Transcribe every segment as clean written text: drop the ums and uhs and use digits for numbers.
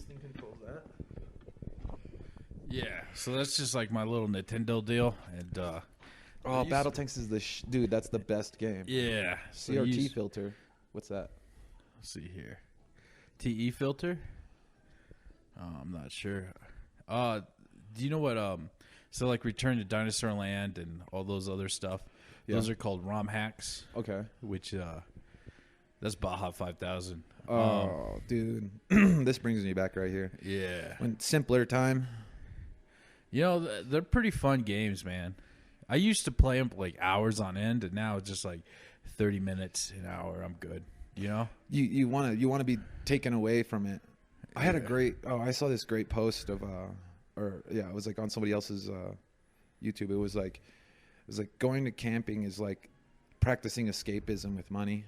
thing controls that. Yeah, so that's just like my little Nintendo deal, and Oh, Battle Tanks is the dude. That's the best game. yeah, so CRT filter. What's that? Let's see here, TE filter. I'm not sure. Do you know what? So like Return to Dinosaur Land and all those other stuff. Yeah. Those are called ROM hacks. Okay. Which that's Baja 5000. Oh, dude, this brings me back right here. Yeah. When simpler time. You know, they're pretty fun games, man. I used to play them like hours on end, and now it's just like 30 minutes, an hour. I'm good. You know, You want to be taken away from it. I had a great. Oh, I saw this great post of it was like on somebody else's YouTube. It was like going to camping is like practicing escapism with money.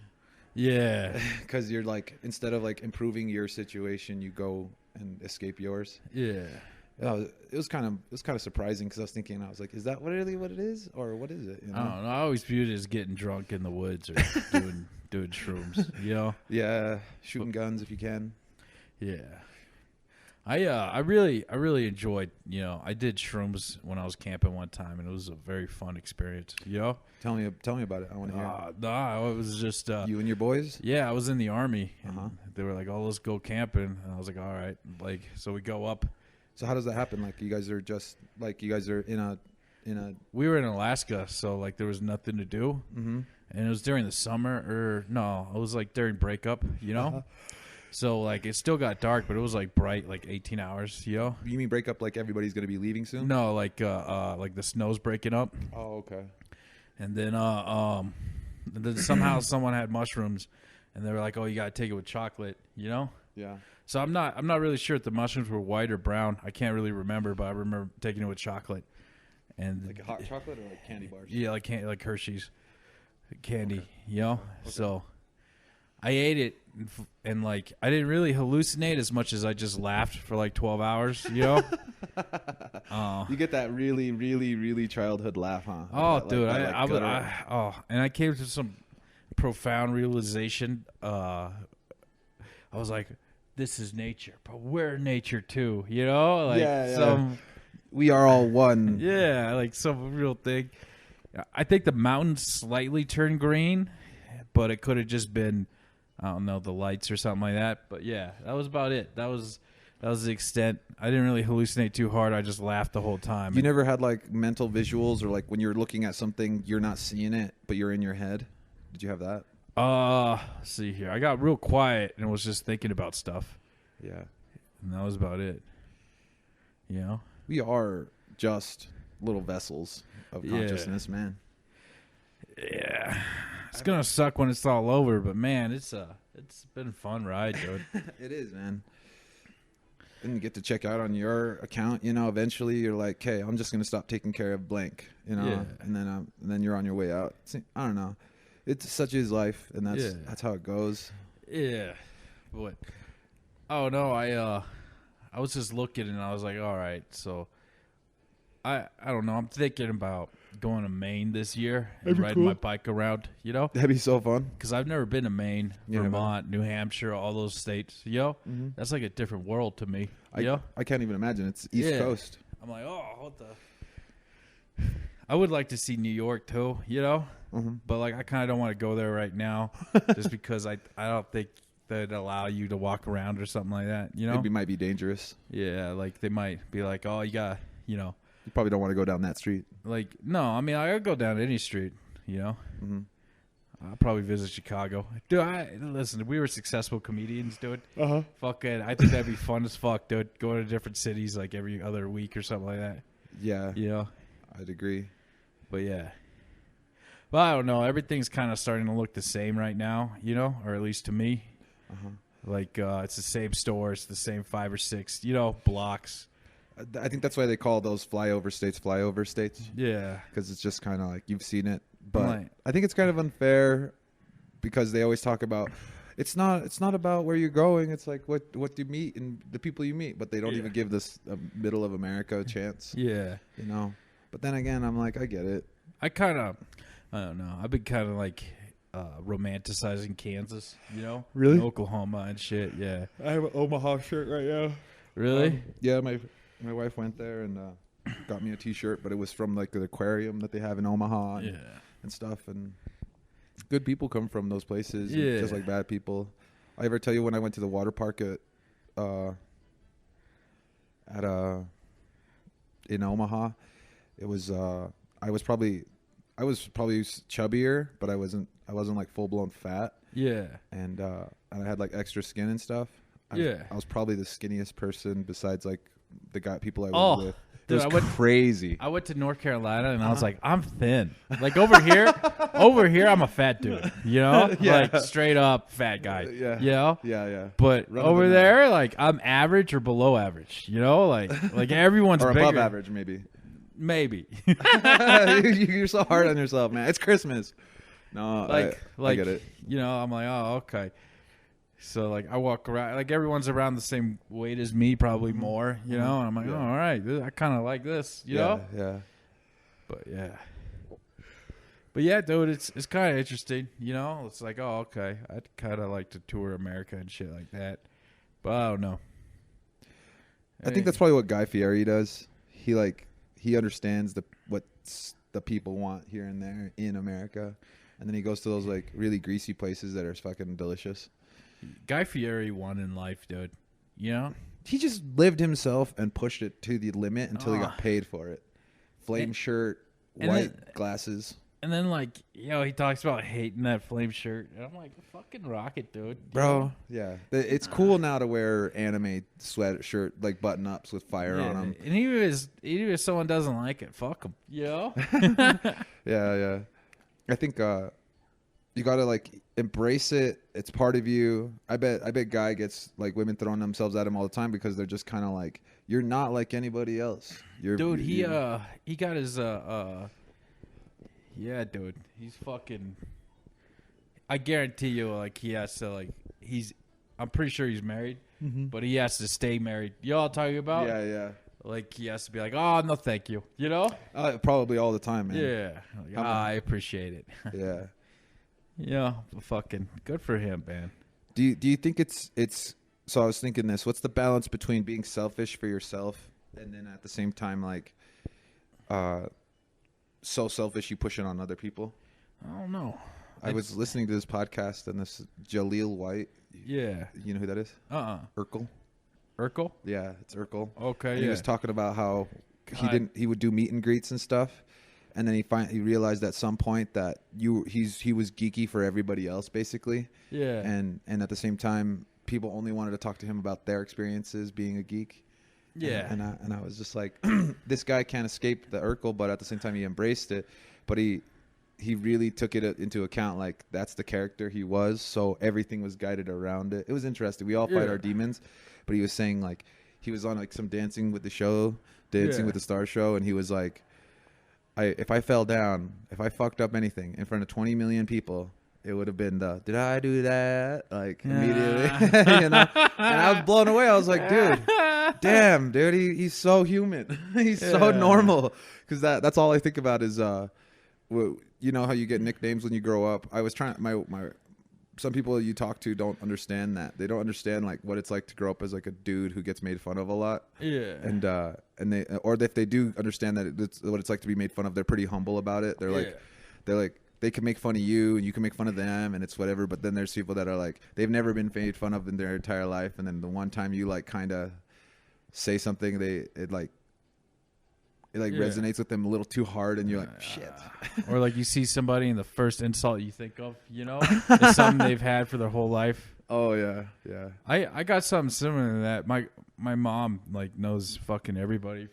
Yeah. Because you're like, instead of like improving your situation, you go and escape yours. Yeah. It was kind of surprising because I was thinking, I was like, is that really what it is, or what is it? You know? I don't know. I always viewed it as getting drunk in the woods or doing shrooms. You know? Yeah, shooting guns if you can. Yeah. I really enjoed, you know, I did shrooms when I was camping one time, and it was a very fun experience, you know? Tell me about it. I want to hear. No, it was just You and your boys? yeah, I was in the Army, and they were like, "Oh, let's go camping," and I was like, "All right." Like, so we go up. So how does that happen? Like you guys are in a We were in Alaska, so like there was nothing to do, and it was during the summer, or no, it was like during breakup, you know. So like it still got dark, but it was like bright, like 18 hours, you know. You mean break up like everybody's gonna be leaving soon? No, like the snow's breaking up. Oh, okay. And then somehow someone had mushrooms, and they were like, "Oh, you gotta take it with chocolate," you know. Yeah. So I'm not really sure if the mushrooms were white or brown. I can't really remember, but I remember taking it with chocolate. And Like hot chocolate or like candy bars? yeah, like Hershey's candy, you know. Okay. So I ate it, and like I didn't really hallucinate as much as I just laughed for like 12 hours, you know. You get that really, really, really childhood laugh, huh? Oh, that, dude, like, and I came to some profound realization. I was like, this is nature, but we're nature too, you know? Like we are all one. Yeah, like some real thing. I think the mountains slightly turned green, but it could have just been, I don't know, the lights or something like that. But yeah, that was about it. That was the extent. I didn't really hallucinate too hard. I just laughed the whole time. You never had like mental visuals, or like when you're looking at something, you're not seeing it, but you're in your head? Did you have that? Let's see here. I got real quiet and was just thinking about stuff. Yeah. And that was about it. You know? We are just little vessels of consciousness, man. Yeah. It's going to suck when it's all over, but man, it's been a fun ride, dude. It is, man. Then you get to check out on your account, you know, eventually you're like, "Okay, I'm just going to stop taking care of blank," you know, Yeah. and then you're on your way out. I don't know. It's such is life, and that's how it goes. Yeah. But oh no, I was just looking and I was like, all right, so I don't know. I'm thinking about going to Maine this year and riding my bike around, you know? That'd be so fun. Because I've never been to Maine, Vermont, New Hampshire, all those states, you know? Mm-hmm. That's like a different world to me, you know? I can't even imagine. It's East Coast. I'm like, oh, what the... I would like to see New York too, you know? Mm-hmm. But like I kind of don't want to go there right now just because I don't think they'd allow you to walk around or something like that, you know? It might be dangerous. Yeah, like they might be like, oh, you got, you know. You probably don't want to go down that street. Like, no, I mean, I could go down any street, you know. Mm-hmm. I'll probably visit Chicago. Dude, listen, we were successful comedians, dude. Uh-huh. Fucking, I think that'd be fun as fuck, dude. Going to different cities like every other week or something like that. Yeah. You know? I'd agree. But yeah. Well, I don't know. Everything's kind of starting to look the same right now, you know, or at least to me. Uh-huh. Like, it's the same store. It's the same 5 or 6, you know, blocks. I think that's why they call those flyover states. Yeah. Because it's just kind of like you've seen it. But I think it's kind of unfair because they always talk about it's not about where you're going. It's like what you meet and the people you meet. But they don't even give this middle of America a chance. Yeah. You know. But then again, I'm like, I get it. I don't know. I've been kind of like romanticizing Kansas, you know? Really? And Oklahoma and shit, yeah. I have an Omaha shirt right now. Really? Yeah, my wife went there and got me a T-shirt, but it was from like the aquarium that they have in Omaha and stuff. And good people come from those places, just like bad people. I ever tell you when I went to the water park in Omaha, it was I was probably chubbier, but I wasn't like full blown fat. Yeah. And I had like extra skin and stuff. I was probably the skinniest person besides like the people I was with. It was crazy. I went to North Carolina and I was like, I'm thin. Like over here, I'm a fat dude. You know, like straight up fat guy. Yeah, you know. Yeah. But over there, like I'm average or below average. You know, like everyone's or bigger. above average, maybe. Maybe. You're so hard on yourself, man. It's Christmas. No, I get it. You know, I'm like, oh, okay. So like I walk around, like everyone's around the same weight as me, probably more. You know, and I'm like, oh, all right, I kind of like this. You know. Yeah. But yeah, dude, it's kind of interesting. You know, it's like, oh, okay, I'd kind of like to tour America and shit like that, but I don't know. I think that's probably what Guy Fieri does. He understands what the people want here and there in America, and then he goes to those like really greasy places that are fucking delicious. Guy Fieri won in life, dude. You know? He just lived himself and pushed it to the limit until he got paid for it. Flame shirt, white glasses. And then, like, you know, he talks about hating that flame shirt. And I'm like, fucking rock it, dude. Bro, yeah. It's cool now to wear anime sweatshirt, like button-ups with fire on them. And even if someone doesn't like it, fuck them. You know? Yeah. I think you got to, like, embrace it. It's part of you. I bet Guy gets, like, women throwing themselves at him all the time because they're just kind of like, you're not like anybody else. He got his yeah, dude. He's fucking. I guarantee you, like, he has to, like, I'm pretty sure he's married, but he has to stay married. You know what I'm talking about? Yeah. Like, he has to be like, oh, no, thank you. You know? Probably all the time, man. Yeah. Like, I appreciate it. Yeah. Yeah, fucking good for him, man. Do you think it's? So I was thinking this. What's the balance between being selfish for yourself and then at the same time, like, so selfish you push it on other people? I don't know. I was listening to this podcast and this Jaleel White. Yeah. You know who that is? Urkel. Urkel? Yeah, it's Urkel. Okay. And he was talking about how he would do meet and greets and stuff, and then he realized at some point that he was geeky for everybody else basically. Yeah. And at the same time, people only wanted to talk to him about their experiences being a geek. Yeah. And I was just like, this guy can't escape the Urkel, but at the same time he embraced it. But he really took it into account, like that's the character he was, so everything was guided around it. It was interesting. We all fight our demons, but he was saying like he was on like some Dancing with the Stars show, and he was like, if I fell down, if I fucked up anything in front of 20 million people, it would have been did I do that? Like immediately, you know? And I was blown away. I was like, dude, damn, dude, he's so human. He's so normal. Because that's all I think about is, you know how you get nicknames when you grow up. I was trying, some people you talk to don't understand that. They don't understand like what it's like to grow up as like a dude who gets made fun of a lot. Yeah. And they, or if they do understand that it's what it's like to be made fun of, they're pretty humble about it. They're like, they can make fun of you and you can make fun of them and it's whatever. But then there's people that are like, they've never been made fun of in their entire life. And then the one time you like kind of say something, it resonates with them a little too hard and you're like, shit. Or like you see somebody and the first insult you think of, you know, is something they've had for their whole life. Oh yeah. Yeah. I got something similar to that. My mom like knows fucking everybody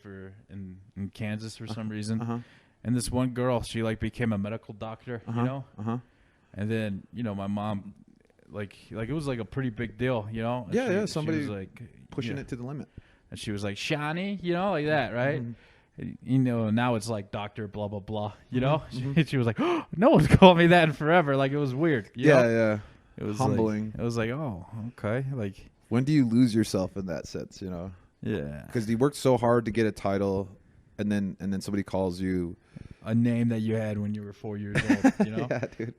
in Kansas for some reason. Uh-huh. And this one girl, she like became a medical doctor, you know? Uh-huh. And then, you know, my mom like it was like a pretty big deal, you know? And somebody was like pushing it to the limit. And she was like, Shani, you know, like that, right? Mm-hmm. You know, now it's like Dr. blah, blah, blah, you know? Mm-hmm. She was like, oh, no one's called me that in forever. Like, it was weird. You know? Yeah. It was humbling. Like, it was like, oh, okay. Like, when do you lose yourself in that sense, you know? Yeah. Because you worked so hard to get a title, and then somebody calls you a name that you had when you were 4 years old, you know? Yeah, dude.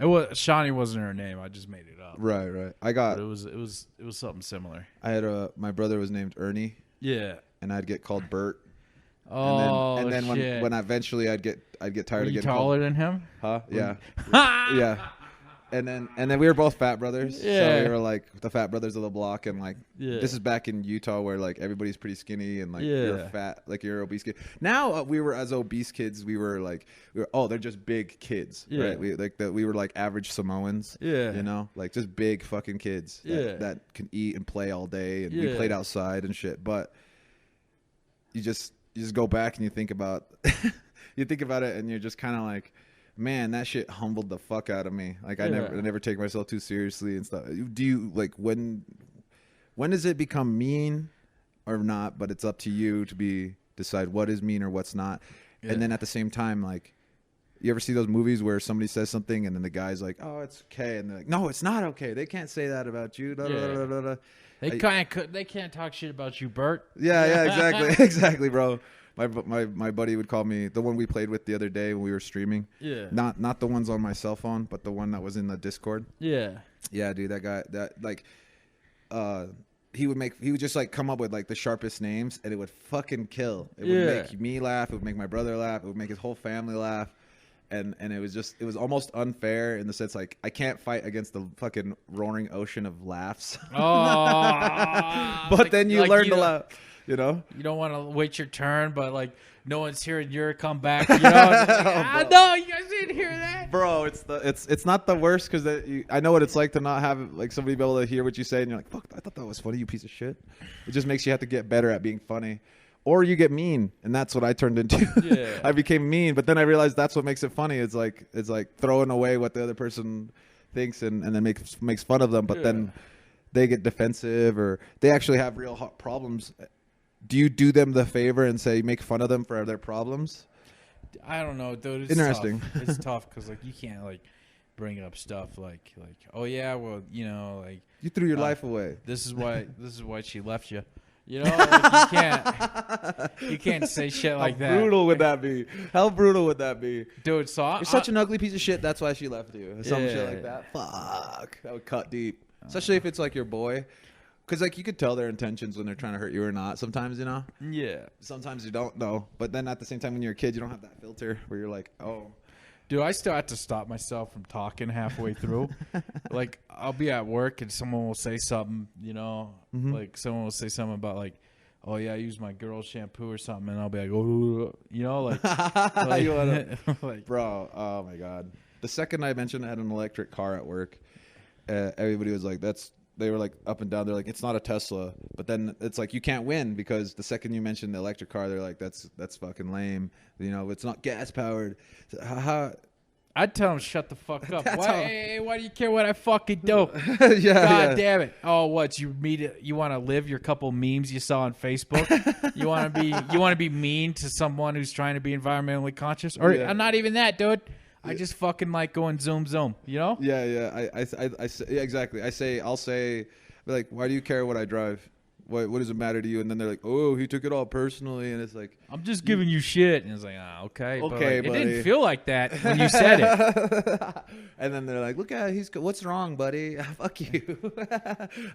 It was Shawnee wasn't her name. I just made it up. Right. I But got. it was something similar. I had my brother was named Ernie, Yeah. and I'd get called Bert. Oh, and then shit. when eventually I'd get tired Were of you getting taller called. than him? Huh? Yeah. Yeah. Yeah. And then we were both fat brothers. So Yeah. we were like the fat brothers of the block, and like Yeah. this is back in Utah where like everybody's pretty skinny and like you're Yeah. fat, like you're obese kid. Now we were as obese kids, we were they're just big kids, Yeah. right? We were like average Samoans, Yeah. you know, like just big fucking kids Yeah. that can eat and play all day, and we Yeah. played outside and shit. But you just go back and you think about it, and you're just kind of like, man, that shit humbled the fuck out of me. Like I never take myself too seriously and stuff. Do you like when does it become mean or not? But it's up to you to decide what is mean or what's not. Yeah. And then at the same time, like, you ever see those movies where somebody says something and then the guy's like, "Oh, it's okay," and they're like, "No, it's not okay. They can't say that about you." Da, da, da, da, da, da. They can't talk shit about you, Bert. Yeah, exactly, exactly, bro. My buddy would call me, the one we played with the other day when we were streaming. Yeah. Not the ones on my cell phone, but the one that was in the Discord. Yeah. Yeah, dude, that guy, he would just like come up with like the sharpest names, and it would fucking kill. It would make me laugh. It would make my brother laugh. It would make his whole family laugh. And it was almost unfair in the sense like I can't fight against the fucking roaring ocean of laughs. Oh. But then you learn to don't- laugh, you know? You don't want to wait your turn, but like no one's hearing your comeback. You know? Like, no, you guys didn't hear that. Bro, it's not the worst because I know what it's like to not have like somebody be able to hear what you say, and you're like, fuck, I thought that was funny, you piece of shit. It just makes you have to get better at being funny. Or you get mean, and that's what I turned into. Yeah. I became mean, but then I realized that's what makes it funny. It's like throwing away what the other person thinks and then makes fun of them, but then they get defensive or they actually have real problems. Do you do them the favor and say make fun of them for their problems? I don't know, dude. It's Interesting. Tough. It's tough because like you can't like bring up stuff like oh yeah, well you know like You threw your life away. this is why she left you. You know, like you can't say shit like that. How brutal would that be? How brutal would that be? Dude, so You're such an ugly piece of shit. That's why she left you. Some shit like that. Fuck. That would cut deep. Especially if it's like your boy. Because like you could tell their intentions when they're trying to hurt you or not. Sometimes, you know? Yeah. Sometimes you don't know. But then at the same time when you're a kid, you don't have that filter where you're like, oh. Dude, I still have to stop myself from talking halfway through. Like, I'll be at work and someone will say something, you know, like someone will say something about like, oh yeah, I use my girl's shampoo or something, and I'll be like, oh, you know, like, You wanna- like Bro, oh my God. The second I mentioned I had an electric car at work, everybody was like, they were like up and down. They're like, it's not a Tesla. But then it's like, you can't win because the second you mention the electric car, they're like, that's fucking lame. You know, it's not gas powered. I'd tell him shut the fuck up. Why do you care what I fucking do? Yeah. God damn it! Oh, what you want to live your couple memes you saw on Facebook? you want to be mean to someone who's trying to be environmentally conscious, or Yeah. I'm not even that, dude. I just fucking like going zoom, you know? Yeah. I say, yeah, exactly. I'll say, like, why do you care what I drive? What does it matter to you? And then they're like, oh, he took it all personally. And it's like, I'm just giving you shit. And it's like, okay. But Okay, like, it buddy. didn't feel like that when you said it. and then they're like, look at what's wrong, buddy? Fuck you.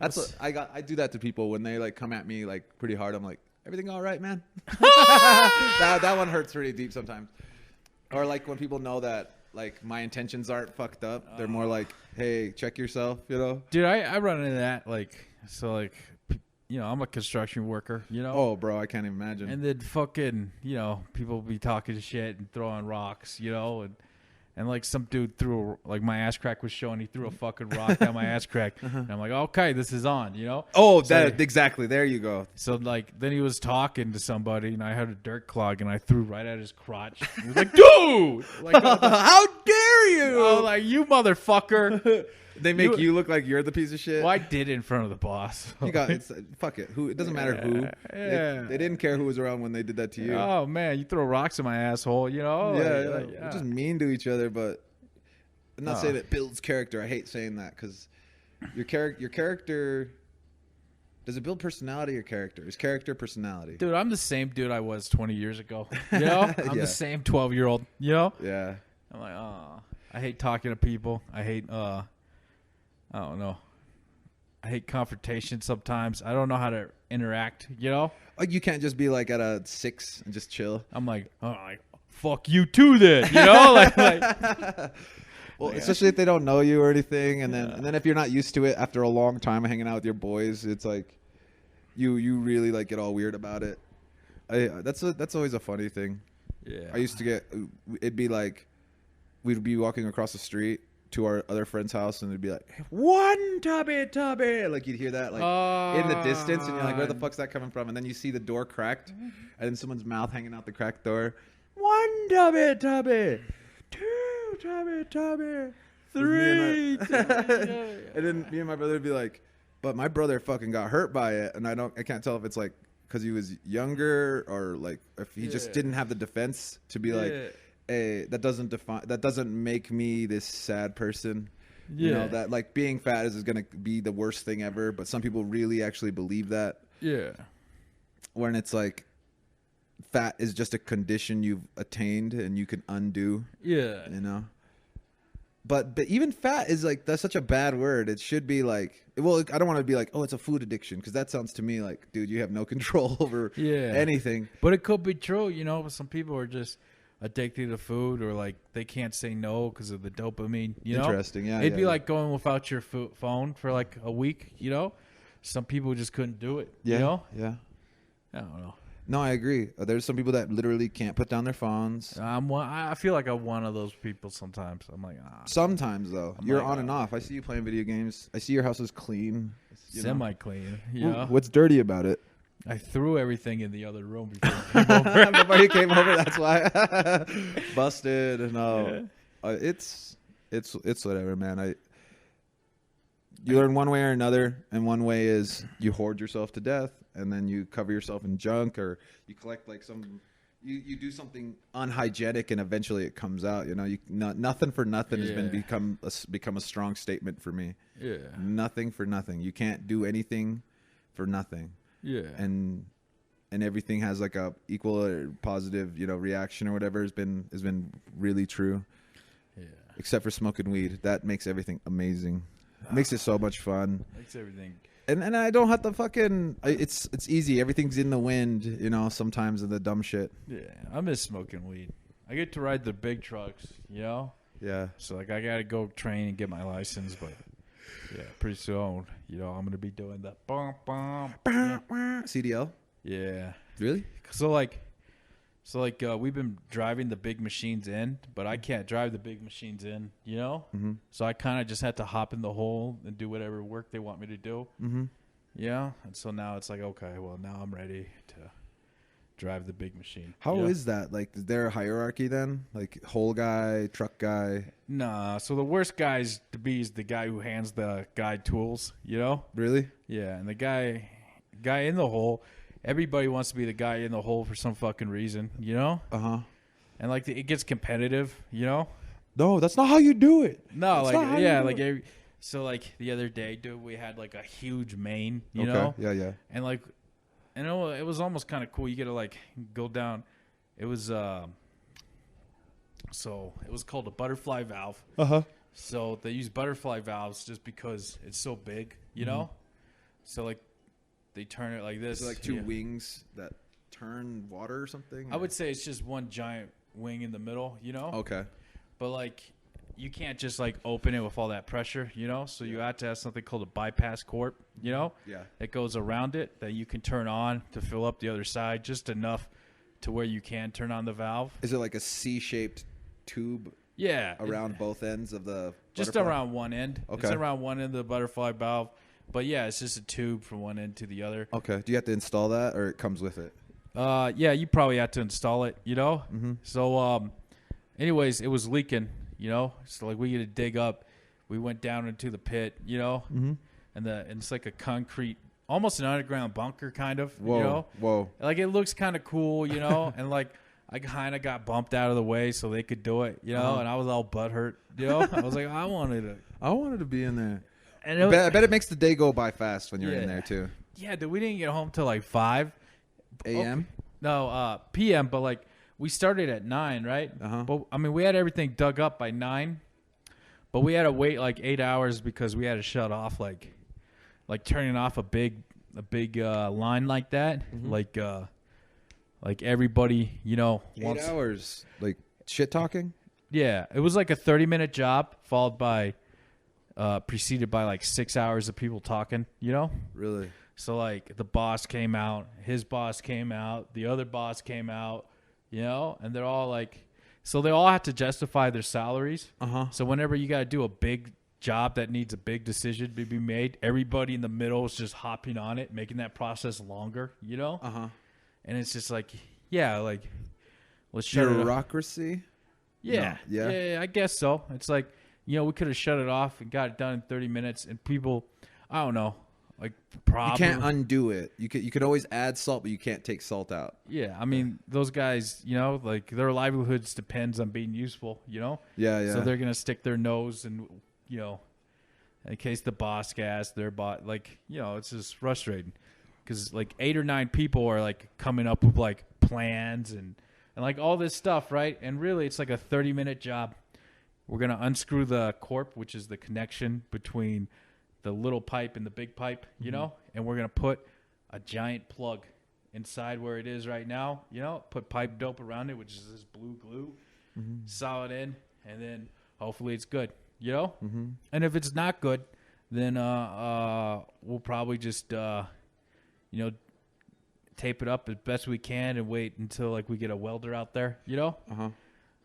That's what I do that to people when they like come at me like pretty hard. I'm like, everything all right, man? that one hurts really deep sometimes. Or like when people know that like my intentions aren't fucked up. They're more like, hey, check yourself, you know? Dude, I run into that. You know, I'm a construction worker, you know? Oh, bro, I can't even imagine. And then fucking, you know, people be talking shit and throwing rocks, you know, and like some dude like my ass crack was showing, he threw a fucking rock down my ass crack. And I'm like, okay, this is on, you know? Oh, So- exactly. There you go. So like then he was talking to somebody and I had a dirt clog and I threw right at his crotch. He was like, dude! Like, How dare you? I was like, you motherfucker. They make you look like you're the piece of shit. Well, I did it in front of the boss. You got fuck it. It doesn't matter who. Yeah. They didn't care who was around when they did that to you. Oh man, you throw rocks in my asshole, you know? We're just mean to each other, but I'm not saying it builds character. I hate saying that because your character. Does it build personality or character? Is character personality? Dude, I'm the same dude I was 20 years ago. You know? I'm Yeah. the same 12-year-old, you know? Yeah. I'm like, oh. I hate talking to people. I hate I don't know. I hate confrontation sometimes. I don't know how to interact, you know? Like you can't just be like at a 6 and just chill. I'm like, fuck you too then, you know? Well, especially if they don't know you or anything, and then if you're not used to it after a long time of hanging out with your boys, it's like you really like get all weird about it. That's always a funny thing. Yeah. I used to it'd be like we'd be walking across the street to our other friend's house, and it'd be like, one tubby, like you'd hear that like in the distance, and you're like, where the fuck's that coming from? And then you see the door cracked, and then someone's mouth hanging out the cracked door. One tubby, two tubby, three. And then me and my brother would be like, but my brother fucking got hurt by it, and I can't tell if it's like because he was younger or like if he just didn't have the defense to be like. Hey, that doesn't make me this sad person. You know, that like being fat is going to be the worst thing ever, but some people really actually believe that. Yeah. When it's like fat is just a condition you've attained and you can undo. Yeah. You know? But even fat is like, that's such a bad word. It should be like, well, I don't want to be like, oh, it's a food addiction, because that sounds to me like, dude, you have no control over anything. But it could be true, you know, some people are just addicted to food, or like they can't say no because of the dopamine, you know? Interesting, yeah. It'd be like going without your phone for like a week, you know? Some people just couldn't do it, you know? Yeah. I don't know. No, I agree. There's some people that literally can't put down their phones. I feel like I'm one of those people sometimes. I'm like, Sometimes, though. You're on and off. I see you playing video games. I see your house is clean. Semi-clean, yeah. What's dirty about it? I threw everything in the other room before you came over. Before you came over, that's why. Busted. No. Yeah. It's whatever, man. You learn one way or another, and one way is you hoard yourself to death, and then you cover yourself in junk, or you collect like you do something unhygienic, and eventually it comes out. You know, nothing for nothing has become a strong statement for me. Yeah, nothing for nothing. You can't do anything for nothing. Yeah, and everything has like a equal or positive, reaction or whatever has been really true. Yeah, except for smoking weed, that makes everything amazing. Makes it so much fun. Makes everything. And I don't have to fucking. It's easy. Everything's in the wind, sometimes of the dumb shit. Yeah, I miss smoking weed. I get to ride the big trucks, Yeah. So like I gotta go train and get my license, but yeah, pretty soon, I'm gonna be doing the CDL. Yeah. Really? So we've been driving the big machines in, but I can't drive the big machines in, Mm-hmm. So I kind of just had to hop in the hole and do whatever work they want me to do. Mm-hmm. Yeah. And so now it's like, okay, well, now I'm ready to drive the big machine. How is that? Like, is there a hierarchy then? Like, hole guy, truck guy? Nah. So the worst guys to be is the guy who hands the guy tools, Really? Yeah. And the guy in the hole, everybody wants to be the guy in the hole for some fucking reason, Uh-huh. And like it gets competitive, No, that's not how you do it. No, so like the other day, dude, we had like a huge main, know. Yeah. And like, it was almost kind of cool. You get to like go down. It was so it was called a butterfly valve. Uh-huh. So they use butterfly valves just because it's so big, know. So like they turn it like this. Is it like two wings that turn water or something? I would say it's just one giant wing in the middle, Okay. But like you can't just like open it with all that pressure, So you have to have something called a bypass cord, Yeah. That goes around it that you can turn on to fill up the other side just enough to where you can turn on the valve. Is it like a C-shaped tube? Yeah. Around both ends of the just butterfly? Around one end. Okay. It's around one end of the butterfly valve. But yeah, it's just a tube from one end to the other. Okay. Do you have to install that, or it comes with it? Yeah, you probably have to install it, Mm-hmm. So, anyways, it was leaking, So like we had to dig up. We went down into the pit, Mm-hmm. and it's like a concrete, almost an underground bunker kind of, Whoa. Like it looks kind of cool, and like I kind of got bumped out of the way so they could do it, And I was all butthurt, I was like, I wanted to be in there. And I bet it makes the day go by fast when you're in there too. Yeah, dude, we didn't get home till like 5 a.m. Okay. No, p.m. But like we started at 9, right? Uh-huh. But I mean, we had everything dug up by 9, But we had to wait like 8 hours because we had to shut off like turning off a big line like that. Like everybody, you know, 8 hours, like shit talking. Yeah, it was like a 30-minute job followed by preceded by like 6 hours of people talking, you know? Really? So like the boss came out, his boss came out, the other boss came out, you know, and they're all like, so they all have to justify their salaries. So whenever you got to do a big job that needs a big decision to be made, everybody in the middle is just hopping on it, making that process longer, you know? And it's just like, yeah, like let's shut it off. Bureaucracy? Yeah. No. Yeah, I guess so. It's like, you know, we could have shut it off and got it done in 30 minutes, and people, I don't know, like probably you can't undo it. You could always add salt, but you can't take salt out. Yeah, I mean, those guys, you know, like their livelihoods depends on being useful, you know? Yeah. So they're going to stick their nose and, you know, in case the boss gas, their bot, like, you know, it's just frustrating because like 8 or 9 people are like coming up with like plans and like all this stuff, right? And really it's like a 30-minute job. We're going to unscrew the corp, which is the connection between the little pipe and the big pipe, you know, and we're going to put a giant plug inside where it is right now, you know, put pipe dope around it, which is this blue glue, solid in, and then hopefully it's good, you know? And if it's not good, then we'll probably just, you know, tape it up as best we can and wait until, like, we get a welder out there, you know?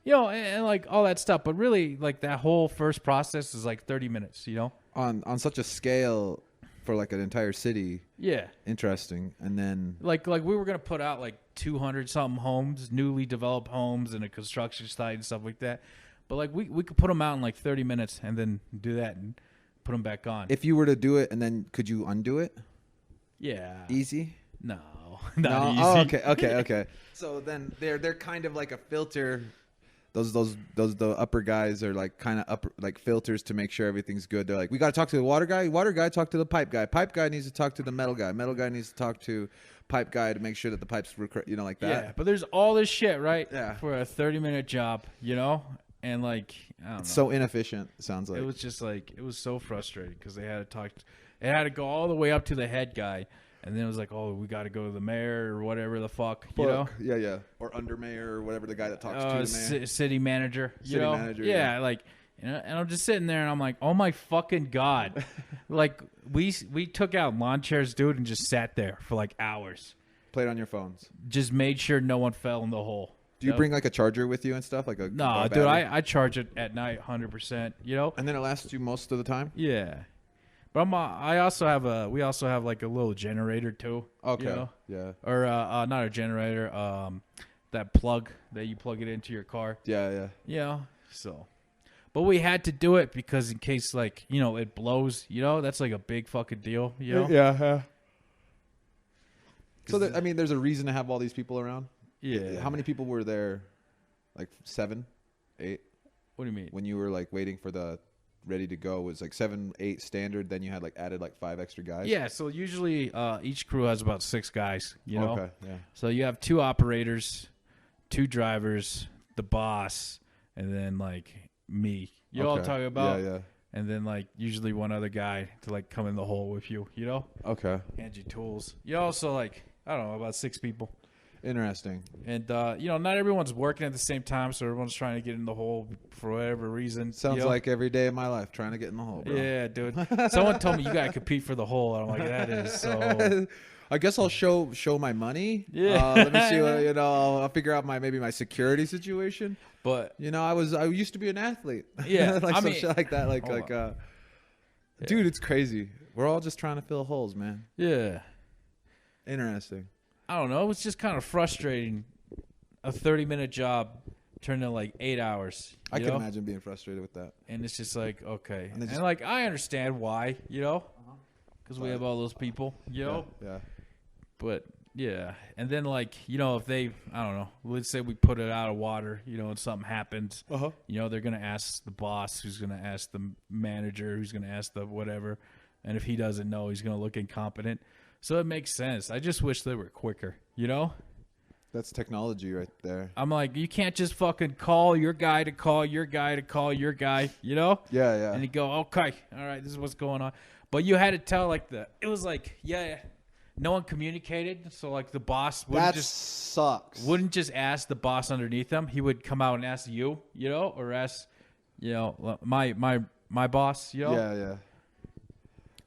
You know, and like all that stuff. But really, like that whole first process is like 30 minutes, you know? On such a scale for like an entire city. Yeah. Interesting. And then like we were going to put out like 200 something homes, newly developed homes and a construction site and stuff like that. But like we could put them out in like 30 minutes and then do that and put them back on. If you were to do it, and then could you undo it? Yeah. Easy? No. Not no? easy. Oh, okay. So then they're kind of like a filter. The upper guys are like kind of upper like filters to make sure everything's good. They're like, we got to talk to the water guy talk to the pipe guy needs to talk to the metal guy needs to talk to pipe guy to make sure that the pipes were, you know, like that. Yeah, but there's all this shit, right? Yeah. For a 30-minute job, you know? And like, I don't know. So inefficient, it sounds like. It was just like, it was so frustrating because they had to talk, it had to go all the way up to the head guy. And then it was like, oh, we got to go to the mayor or whatever the fuck, you know? Yeah. Or under mayor or whatever, the guy that talks to the mayor. City manager. City manager. Yeah, like, you know, and I'm just sitting there and I'm like, oh my fucking God. Like, we took out lawn chairs, dude, and just sat there for like hours. Played on your phones. Just made sure no one fell in the hole. Do you bring like a charger with you and stuff? Like no, dude, I charge it at night 100%, you know? And then it lasts you most of the time? Yeah. But we also have like a little generator too. Okay. You know? Yeah. Or not a generator, that plug that you plug it into your car. Yeah. You know, so. But we had to do it because in case, like, you know, it blows, you know, that's like a big fucking deal, you know? Yeah. So, I mean, there's a reason to have all these people around? Yeah. How many people were there? Like 7, 8? What do you mean? When you were, like, waiting for the ready to go, it was like 7, 8 standard, then you had, like, added, like, 5 extra guys? Yeah, so usually each crew has about 6 guys, you know? Okay, yeah. So you have 2 operators, 2 drivers, the boss, and then, like, me. You know what I'm talking about? Yeah. And then, like, usually one other guy to, like, come in the hole with you, you know? Okay. Hand you tools. You also, like, I don't know, about 6 people. Interesting. And, you know, not everyone's working at the same time, so everyone's trying to get in the hole for whatever reason. Sounds like every day of my life, trying to get in the hole, bro. Yeah, dude. Someone told me you got to compete for the hole. I'm like, that is so... I guess I'll show my money. Yeah. Let me see what, you know, I'll figure out maybe my security situation. But, you know, I used to be an athlete. Yeah. like I some mean, shit like that. yeah. Dude, it's crazy. We're all just trying to fill holes, man. Yeah. Interesting. I don't know. It's just kind of frustrating. A 30-minute job turned into like 8 hours. I can imagine being frustrated with that. And it's just like, okay. And like, I understand why, you know? Because we have all those people, you know? Yeah. But, yeah. And then, like, you know, if they, I don't know, let's say we put it out of water, you know, and something happens. You know, they're going to ask the boss, who's going to ask the manager, who's going to ask the whatever. And if he doesn't know, he's going to look incompetent. So it makes sense. I just wish they were quicker, you know? That's technology right there. I'm like, you can't just fucking call your guy to call your guy to call your guy, you know? Yeah, yeah. And you go, okay, all right, this is what's going on. But you had to tell, like, it was like, yeah, no one communicated. So, like, the boss wouldn't just ask the boss underneath him. He would come out and ask you, you know, or ask, you know, my boss, you know? Yeah, yeah.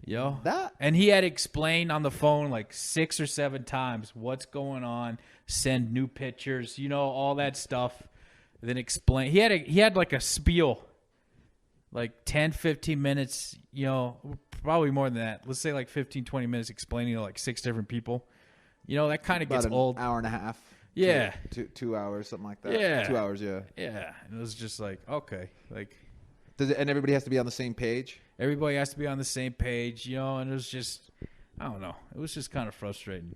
Yo. That And he had explained on the phone like 6 or 7 times what's going on, send new pictures, you know, all that stuff. And then explain. He had like a spiel, like 10, 15 minutes, you know, probably more than that. Let's say like 15, 20 minutes explaining to like 6 different people. You know, that kind of gets old. Hour and a half. Yeah. 2 hours, something like that. Yeah. 2 hours, yeah. Yeah. And it was just like, okay. Like, and everybody has to be on the same page? everybody has to be on the same page, you know, and it was just, I don't know. It was just kind of frustrating.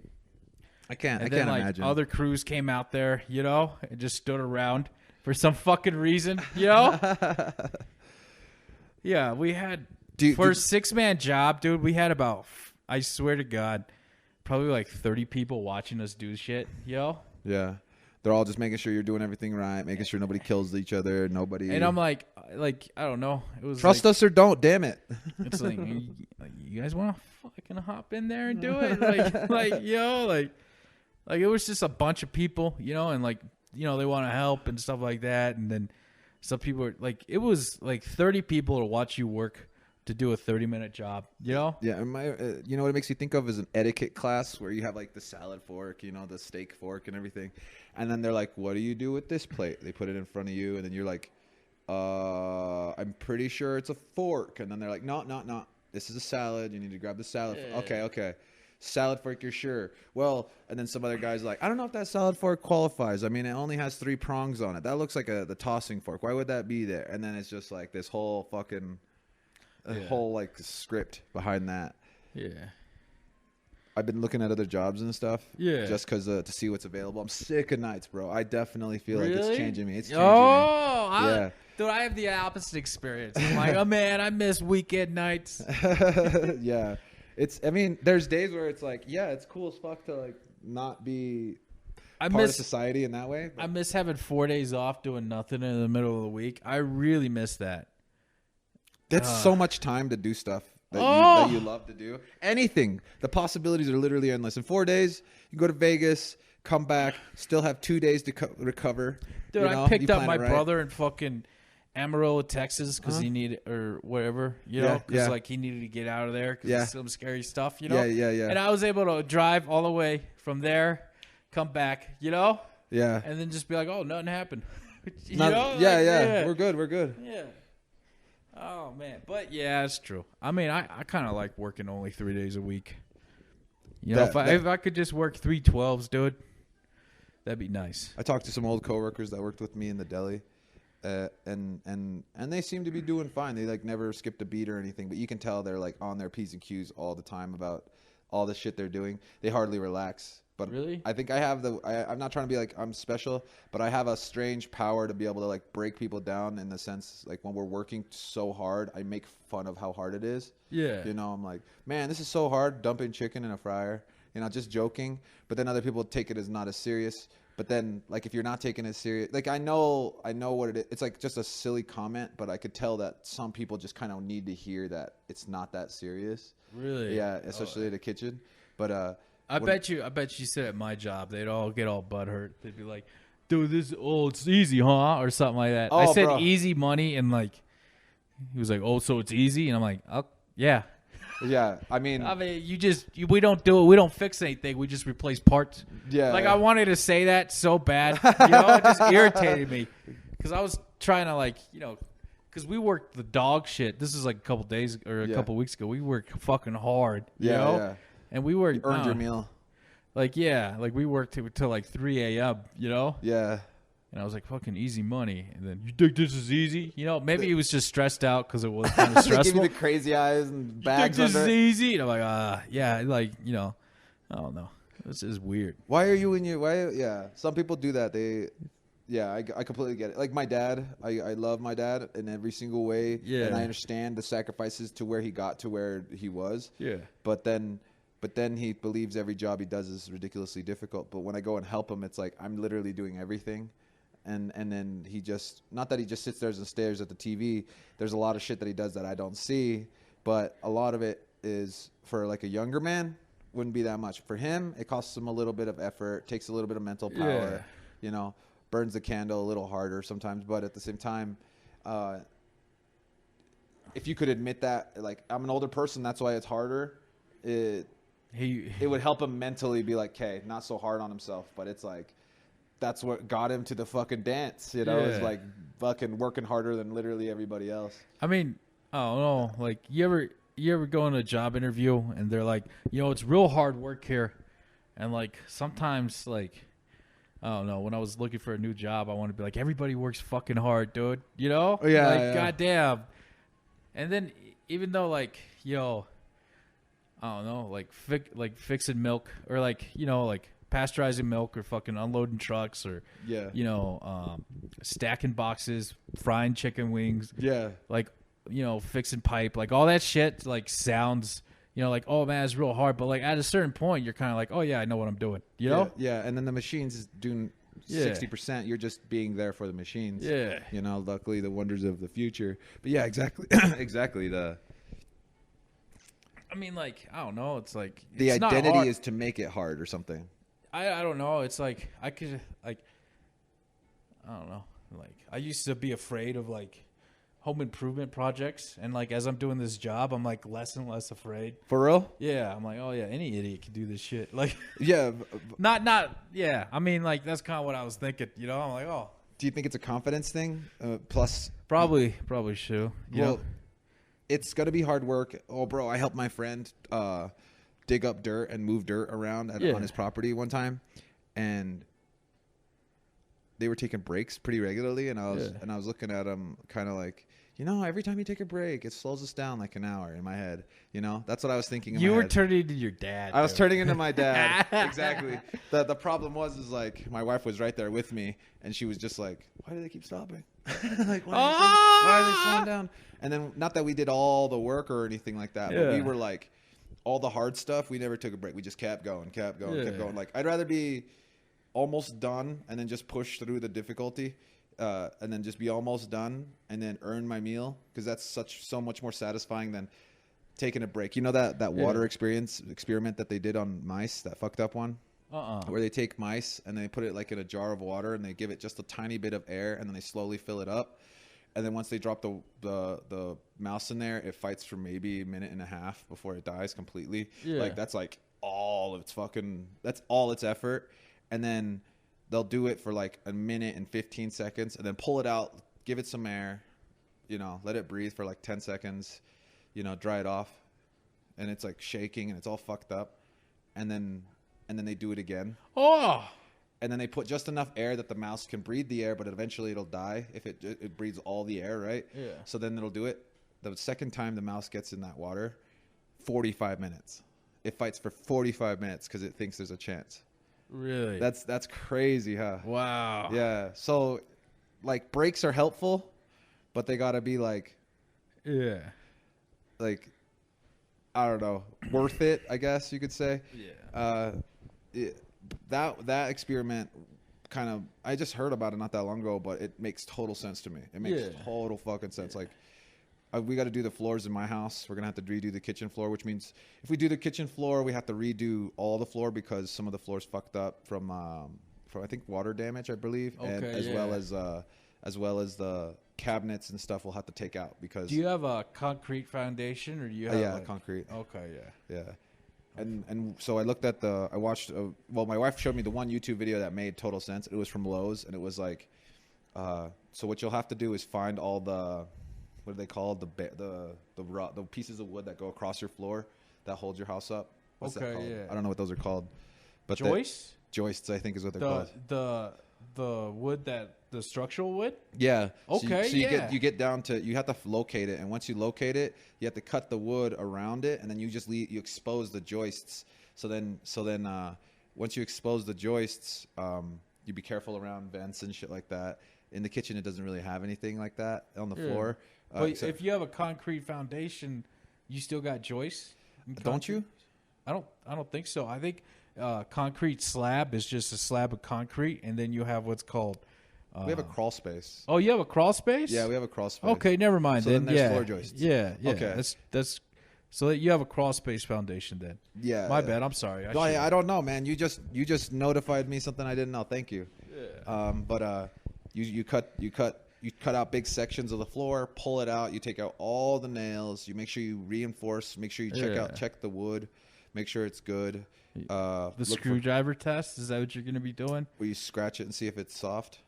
I can't Like, imagine. other crews came out there, you know, and just stood around for some fucking reason, you know? Yeah, we had, for a 6-man job, dude, we had about, I swear to God, probably like 30 people watching us do shit, you know? Yeah. They're all just making sure you're doing everything right, making sure nobody kills each other, nobody. And I'm like, I don't know. It was trust like, us or don't, damn it. It's like, you guys want to fucking hop in there and do it? You know, like it was just a bunch of people, you know, and like, you know, they want to help and stuff like that. And then some people are like, it was like 30 people to watch you work to do a 30-minute job, you know? Yeah, you know what it makes you think of is an etiquette class where you have like the salad fork, you know, the steak fork and everything. And then they're like, what do you do with this plate? They put it in front of you and then you're like, I'm pretty sure it's a fork. And then they're like, no. This is a salad. You need to grab the salad. Yeah. Okay. Salad fork, you're sure? Well, and then some other guy's like, I don't know if that salad fork qualifies. I mean, it only has 3 prongs on it. That looks like the tossing fork. Why would that be there? And then it's just like this whole fucking... whole like script behind that. Yeah. I've been looking at other jobs and stuff. Yeah. Just because to see what's available. I'm sick of nights, bro. I definitely feel like it's changing me. It's changing me. Dude, I have the opposite experience. I'm like, oh man, I miss weekend nights. Yeah. I mean, there's days where it's like, yeah, it's cool as fuck to like not be part of society in that way. But. I miss having 4 days off doing nothing in the middle of the week. I really miss that. That's so much time to do stuff that you love to do. Anything. The possibilities are literally endless. In 4 days, you go to Vegas, come back, still have 2 days to recover. Dude, I picked up my brother in fucking Amarillo, Texas, because he needed, or whatever, you know, because like he needed to get out of there because some scary stuff, you know? Yeah. And I was able to drive all the way from there, come back, you know? Yeah. And then just be like, oh, nothing happened. you know? Yeah. We're good. Yeah. Oh, man. But, yeah, it's true. I mean, I kind of like working only 3 days a week. You know, if I could just work 3 12s, dude, that'd be nice. I talked to some old coworkers that worked with me in the deli, and they seem to be doing fine. They, like, never skipped a beat or anything, but you can tell they're, like, on their P's and Q's all the time about all the shit they're doing. They hardly relax. But really? I think I have I'm not trying to be like I'm special, but I have a strange power to be able to like break people down in the sense like when we're working so hard, I make fun of how hard it is. Yeah. You know, I'm like, man, this is so hard dumping chicken in a fryer. You know, just joking. But then other people take it as not as serious. But then like if you're not taking it serious, like I know what it is. It's like just a silly comment, but I could tell that some people just kind of need to hear that it's not that serious. Really? Yeah, especially at the kitchen. But I bet you said at my job, they'd all get all butthurt. They'd be like, dude, it's easy, huh? Or something like that. I said easy money, and like, he was like, oh, so it's easy? And I'm like, oh, yeah. Yeah, I mean, we don't do it. We don't fix anything. We just replace parts. Yeah. Like, I wanted to say that so bad. You know, it just irritated me. Because I was trying to, like, you know, because we worked the dog shit. This is like a couple days or a couple weeks ago. We worked fucking hard, you know? Yeah. And we worked. You earned your meal. Like, yeah. Like, we worked till like 3 a.m., you know? Yeah. And I was like, fucking easy money. And then, you think this is easy? You know, maybe he was just stressed out because it was kind of stressful. Give you the crazy eyes and bags. You think this is easy? And I'm like, yeah. Like, you know, I don't know. This is weird. Why are you in your, yeah. Some people do that. I completely get it. Like my dad, I love my dad in every single way. Yeah. And I understand the sacrifices to where he got to where he was. Yeah. But then but then he believes every job he does is ridiculously difficult. But when I go and help him, it's like I'm literally doing everything. And then he just, not that he just sits there and stares at the TV. There's a lot of shit that he does that I don't see, but a lot of it is for like a younger man wouldn't be that much. For him, it costs him a little bit of effort, takes a little bit of mental power, you know, burns the candle a little harder sometimes. But at the same time, if you could admit that, like, I'm an older person, that's why it's harder. It would help him mentally be like, okay, not so hard on himself. But it's like, that's what got him to the fucking dance, you know? It's like fucking working harder than literally everybody else. I mean, I don't know. Like, you ever go in a job interview and they're like, you know, it's real hard work here. And like, sometimes, like, I don't know, when I was looking for a new job, I want to be like, everybody works fucking hard, dude. You know? Yeah. Like, goddamn. And then even though, like, yo, I don't know, like fixing milk or like, you know, like pasteurizing milk or fucking unloading trucks or, you know, stacking boxes, frying chicken wings. Yeah. Like, you know, fixing pipe, like all that shit, like sounds, you know, like, oh man, it's real hard. But like at a certain point, you're kind of like, oh yeah, I know what I'm doing. You know? Yeah. And then the machines doing 60%. You're just being there for the machines. Yeah. You know, luckily the wonders of the future. But yeah, exactly. Exactly. I mean, like, I don't know. It's like the it's identity is to make it hard or something. I don't know. It's like I could like I don't know. Like I used to be afraid of like home improvement projects, and like as I'm doing this job, I'm like less and less afraid. For real? Yeah, I'm like, oh yeah, any idiot can do this shit. Like, yeah, not yeah. I mean, like that's kind of what I was thinking. You know, I'm like, oh. Do you think it's a confidence thing? Plus, probably should. Well, it's gonna be hard work. Oh, bro, I helped my friend dig up dirt and move dirt around on his property one time, and they were taking breaks pretty regularly, and I was looking at them kind of like, you know, every time you take a break, it slows us down like an hour in my head. You know, that's what I was thinking. You were turning into your dad. I was turning into my dad. Exactly. The problem was like my wife was right there with me, and she was just like, why do they keep stopping? Like, why are they slowing down? And then, not that we did all the work or anything like that, but we were like, all the hard stuff, we never took a break. We just kept going. Like, I'd rather be almost done and then just push through the difficulty, and then just be almost done and then earn my meal, because that's so much more satisfying than taking a break. You know that water experiment that they did on mice, that fucked up one? Where they take mice and they put it like in a jar of water and they give it just a tiny bit of air and then they slowly fill it up. And then once they drop the mouse in there, it fights for maybe a minute and a half before it dies completely. Like that's like that's all its effort. And then they'll do it for like a minute and 15 seconds and then pull it out, give it some air, you know, let it breathe for like 10 seconds, you know, dry it off. And it's like shaking and it's all fucked up. And then they do it again. And then they put just enough air that the mouse can breathe the air, but eventually it'll die if it breathes all the air, right? Yeah. So then it'll do it. The second time the mouse gets in that water, 45 minutes. It fights for 45 minutes because it thinks there's a chance. Really? That's crazy, huh? Wow. Yeah. So, like, breaks are helpful, but they gotta be like, like, I don't know, worth it, I guess you could say. Yeah. That experiment kind of, I just heard about it not that long ago, but it makes total sense to me. It makes total fucking sense. Like, we got to do the floors in my house. We're going to have to redo the kitchen floor, which means if we do the kitchen floor, we have to redo all the floor because some of the floors fucked up from I think water damage, I believe. And as well as the cabinets and stuff we'll have to take out because. Do you have a concrete foundation or do you have concrete. Okay, yeah. And so I looked at I watched, my wife showed me the one YouTube video that made total sense. It was from Lowe's, and it was like, so what you'll have to do is find all the, what are they called? The pieces of wood that go across your floor that hold your house up. What's that called? I don't know what those are called. But joists? Joists, I think is what they're called. The wood the structural wood? Yeah. Okay. So you get down to, you have to locate it, and once you locate it, you have to cut the wood around it, and then you just you expose the joists. So then once you expose the joists, you be careful around vents and shit like that. In the kitchen, it doesn't really have anything like that on the floor. But if you have a concrete foundation, you still got joists? Don't you? I don't think so. I think concrete slab is just a slab of concrete, and then you have what's called. We have a crawl space. Oh, you have a crawl space? Yeah, we have a crawl space. Okay, never mind. So then there's floor joists. Yeah. Okay. That's so that you have a crawl space foundation then. Yeah. My bad. I'm sorry. I don't know, man. You just notified me something I didn't know. Thank you. Yeah. But you cut out big sections of the floor, pull it out. You take out all the nails. You make sure you reinforce. Make sure you check the wood. Make sure it's good. The screwdriver test, is that what you're going to be doing? Where you scratch it and see if it's soft.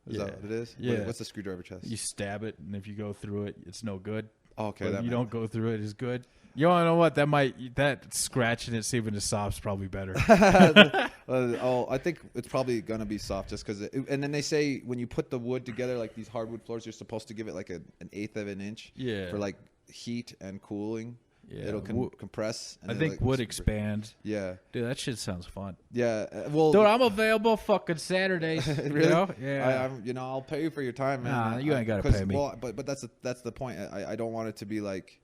Is that what it is? Yeah. What's the screwdriver test? You stab it, and if you go through it, it's no good. Okay. But if you don't go through it, it's good. You want to know what? That scratching it, see if it's soft is probably better. I think it's probably going to be soft just because and then they say when you put the wood together, like these hardwood floors, you're supposed to give it like an eighth of an inch for like heat and cooling. Yeah, it'll compress. And I think wood expands. Yeah, dude, that shit sounds fun. Yeah, well, dude, I'm available fucking Saturdays. Really? You know? Yeah, I'll pay you for your time, man. Nah, you ain't gotta pay me. Well, but that's the point. I don't want it to be like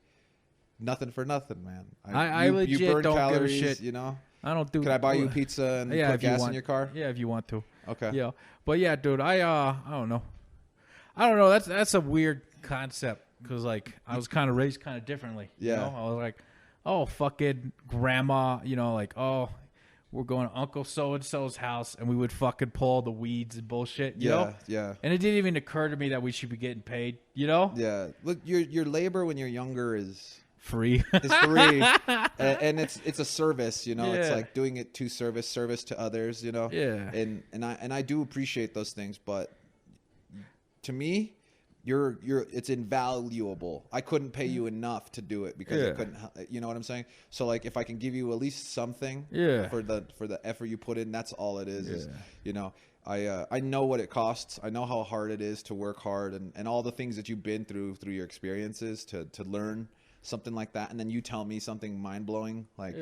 nothing for nothing, man. I legit you burn don't calories, give a shit. You know, I don't do. Can I buy you pizza and put gas in your car? Yeah, if you want to. Okay. Yeah, but yeah, dude, I don't know. I don't know. That's a weird concept because like I was kind of raised kind of differently. Yeah, you know? I was like, oh, fucking grandma, you know, like, oh, we're going to Uncle so-and-so's house, and we would fucking pull all the weeds and bullshit, you know? Yeah. And it didn't even occur to me that we should be getting paid, you know? Yeah. Look, your labor when you're younger is free. It's free. And it's a service, you know? Yeah. It's like doing it to service to others, you know? Yeah. And I do appreciate those things, but to me, it's invaluable. I couldn't pay you enough to do it because I couldn't, you know what I'm saying? So like if I can give you at least something for the effort you put in, that's all it is, you know. I know what it costs. I know how hard it is to work hard and all the things that you've been through your experiences to learn something like that, and then you tell me something mind-blowing like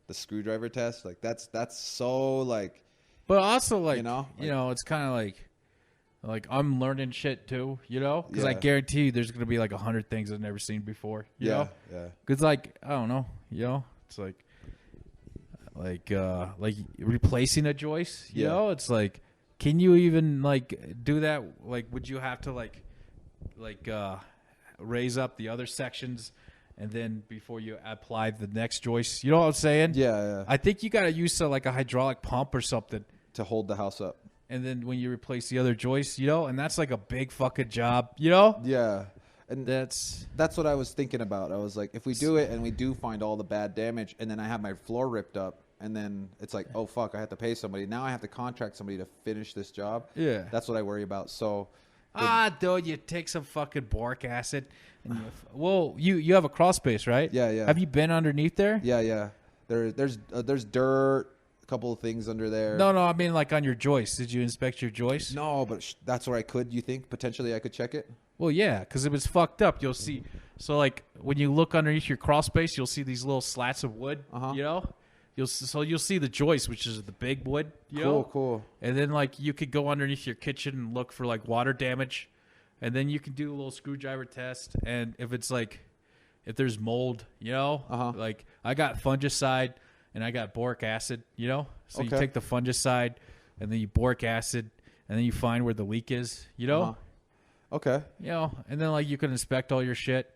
the screwdriver test. Like that's so like, but also like you know, it's kind of like I'm learning shit too, you know, because I guarantee you there's gonna be like 100 things I've never seen before, you know. Because like I don't know, you know, it's like replacing a joist, you know. It's like, can you even like do that? Like, would you have to like raise up the other sections and then before you apply the next joist? You know what I'm saying? Yeah. I think you got to use like a hydraulic pump or something to hold the house up. And then when you replace the other joists, you know, and that's like a big fucking job, you know? Yeah. And that's what I was thinking about. I was like, if we do it and we do find all the bad damage and then I have my floor ripped up and then it's like, oh, fuck, I have to pay somebody. Now I have to contract somebody to finish this job. Yeah. That's what I worry about. So. Dude, you take some fucking boric acid. And you have a crawl space, right? Yeah. Have you been underneath there? Yeah. There's dirt. Couple of things under there. No, I mean like on your joist. Did you inspect your joist? No, but that's where I could. You think potentially I could check it? Well, yeah, because it was fucked up. You'll see. So like when you look underneath your crawl space, you'll see these little slats of wood. You know, you'll see the joist, which is the big wood. You know? Cool. And then like you could go underneath your kitchen and look for like water damage, and then you can do a little screwdriver test. And if there's mold, you know, like I got fungicide. And I got boric acid, you know? So you take the fungicide, and then you boric acid, and then you find where the leak is, you know? Okay. You know, and then, like, you can inspect all your shit.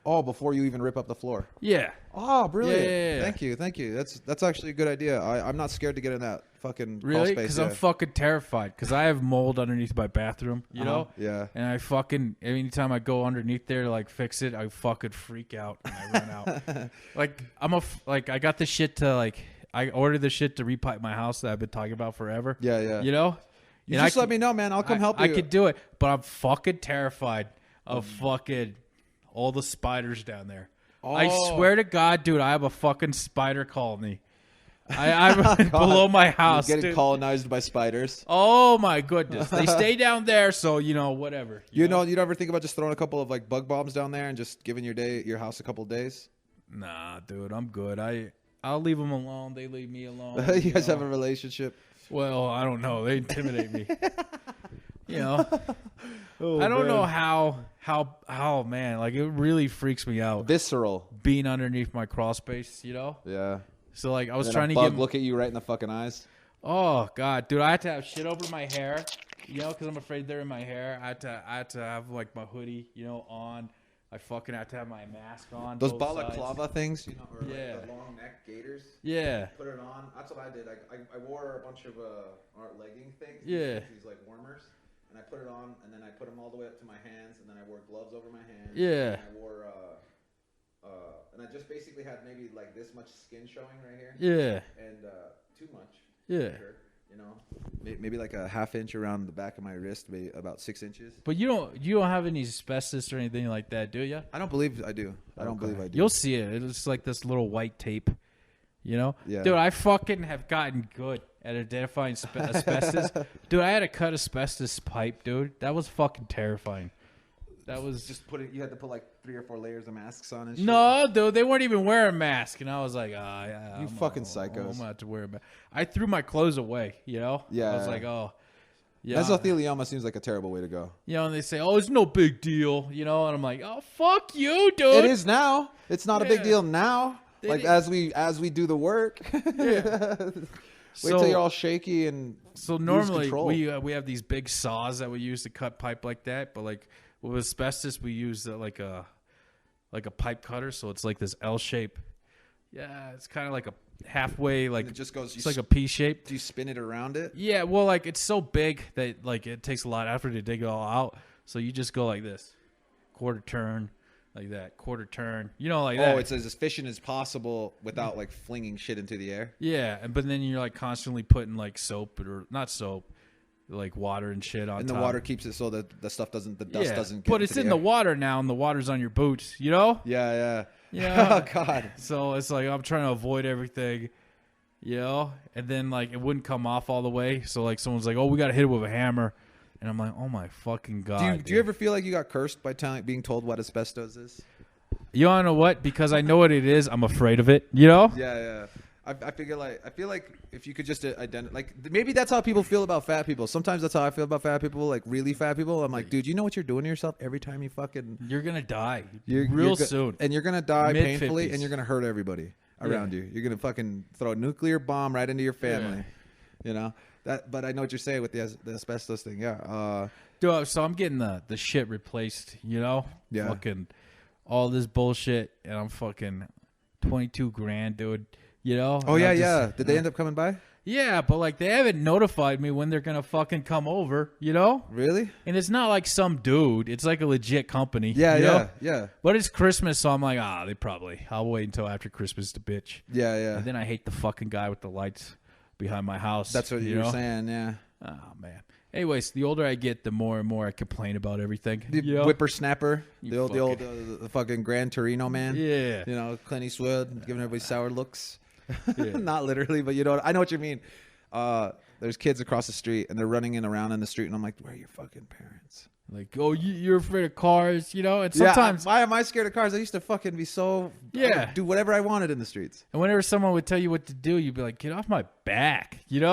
Oh, before you even rip up the floor? Yeah. Oh, brilliant. Yeah. Thank you. That's actually a good idea. I'm not scared to get in that fucking crawl space. Because I'm fucking terrified. Because I have mold underneath my bathroom, you know? Yeah. And I fucking, anytime I go underneath there to, like, fix it, I fucking freak out and I run out. Like, I got this shit to, like, I ordered this shit to repipe my house that I've been talking about forever. Yeah. You know? You just let me know, man. I'll come help you. I could do it, but I'm fucking terrified of fucking all the spiders down there. Oh. I swear to God, dude, I have a fucking spider colony. I'm below my house. You're getting colonized by spiders. Oh my goodness, they stay down there, so you know whatever. You know, you ever think about just throwing a couple of like bug bombs down there and just giving your house a couple of days? Nah, dude, I'm good. I'll leave them alone. They leave me alone. You guys have a relationship? Well, I don't know. They intimidate me. You know. I don't know how man, like it really freaks me out. Visceral. Being underneath my crawl space, you know? Yeah. So like I was Then trying a to bug get. look at you right in the fucking eyes. Oh god, dude, I had to have shit over my hair, because I'm afraid they're in my hair. I had to have like my hoodie, on. I fucking had to have my mask on. Those both balaclava sides. things, or Yeah. like the long neck gaiters. Yeah. Put it on. That's what I did. I wore a bunch of art legging things. Yeah. These like warmers, and I put it on, and then I put them all the way up to my hands, and then I wore gloves over my hands. Yeah. And I wore and I just basically had maybe like this much skin showing right here. Yeah. And too much. Yeah. Sure. Maybe like a half inch around the back of my wrist, maybe about 6 inches. But you don't have any asbestos or anything like that, do you? I don't believe I do. I don't believe I do. You'll see it. It's like this little white tape, Yeah. Dude, I fucking have gotten good at identifying asbestos. Dude, I had to cut asbestos pipe, dude. That was fucking terrifying. That was just you had to put like 3 or 4 layers of masks on and shit. No, dude, they weren't even wearing masks, and I was like, yeah, You fucking psychos. I'm gonna have to wear a mask. I threw my clothes away, Yeah. I was like, oh, yeah. Mesothelioma seems like a terrible way to go. And they say, oh, it's no big deal, and I'm like, oh, fuck you, dude. It is now. It's not a big deal now. As we do the work. Yeah. Wait till you're all shaky and so normally we have these big saws that we use to cut pipe like that, but like with asbestos we use like a pipe cutter, so it's like this L shape. Yeah, it's kind of like a halfway, like it just goes. It's like a P shape. Do you spin it around it? Yeah, well, like it's so big that like it takes a lot of effort to dig it all out. So you just go like this, quarter turn, like that, quarter turn. Like that. Oh, it's as efficient as possible without like flinging shit into the air. Yeah, but then you're like constantly putting like soap or not soap, like water and shit on and top. the water keeps it so that the dust doesn't get but it's in the water now, and the water's on your boots, Yeah. Oh god. So it's like I'm trying to avoid everything, and then like it wouldn't come off all the way, so like someone's like, oh, we gotta hit it with a hammer, and I'm like, oh my fucking god. Do you ever feel like you got cursed by being told what asbestos is? You wanna know what? Because I know what it is, I'm afraid of it, Yeah. I feel like if you could just identify, like maybe that's how people feel about fat people. Sometimes that's how I feel about fat people, like really fat people. I'm like, dude, you know what you're doing to yourself every time you fucking. You're gonna die soon, and you're gonna die painfully, 50s. and you're gonna hurt everybody around you. You're gonna fucking throw a nuclear bomb right into your family. That. But I know what you're saying with the asbestos thing. Yeah. Dude, so I'm getting the shit replaced. Yeah. Fucking all this bullshit, and I'm fucking $22,000, dude. Oh yeah. Did they end up coming by? Yeah, but like they haven't notified me when they're gonna fucking come over. Really? And it's not like some dude. It's like a legit company. Yeah. But it's Christmas, so I'm like, I'll wait until after Christmas to bitch. Yeah. And then I hate the fucking guy with the lights behind my house. That's what you were saying. Yeah. Oh man. Anyways, the older I get, the more and more I complain about everything. The whippersnapper, the fucking Gran Torino man. Yeah. Clint Eastwood giving everybody sour looks. Yeah. Not literally, but I know what you mean. There's kids across the street and they're running around in the street, and I'm like, where are your fucking parents? Like, oh, you're afraid of cars, And sometimes, why am I scared of cars? I used to fucking be so do whatever I wanted in the streets. And whenever someone would tell you what to do, you'd be like, get off my back, Like,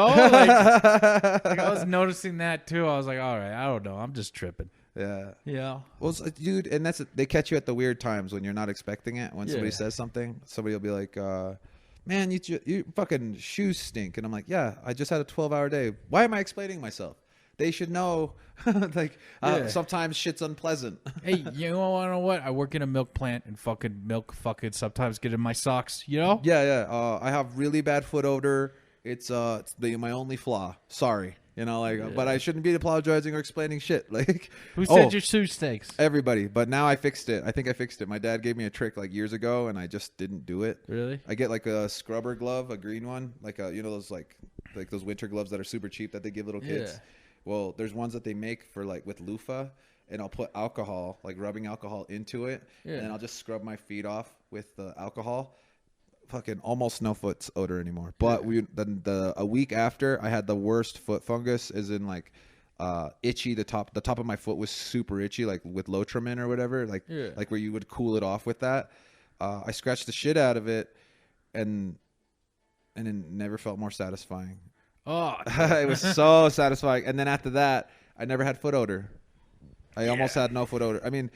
I was noticing that too. I was like, all right, I don't know, I'm just tripping. Yeah. Well, dude, and they catch you at the weird times when you're not expecting it. When somebody says something, somebody will be like, man, you fucking shoes stink. And I'm like, yeah, I just had a 12-hour day. Why am I explaining myself? They should know, sometimes shit's unpleasant. Hey, you want to know what? I work in a milk plant, and fucking milk sometimes get in my socks, Yeah. I have really bad foot odor. It's my only flaw. Sorry. But I shouldn't be apologizing or explaining shit. Like, who said your shoe stinks? Everybody. But now I fixed it. I think I fixed it. My dad gave me a trick like years ago, and I just didn't do it. Really? I get like a scrubber glove, a green one, like those like those winter gloves that are super cheap that they give little kids. Yeah. Well, there's ones that they make for like with loofah, and I'll put alcohol, like rubbing alcohol into it, and I'll just scrub my feet off with the alcohol. Fucking almost no foot odor anymore. But a week after, I had the worst foot fungus, as in like itchy. The top of my foot was super itchy, like with Lotrimin or whatever, like where you would cool it off with that. I scratched the shit out of it, and it never felt more satisfying. Oh, it was so satisfying. And then after that, I never had foot odor. I almost had no foot odor. I mean,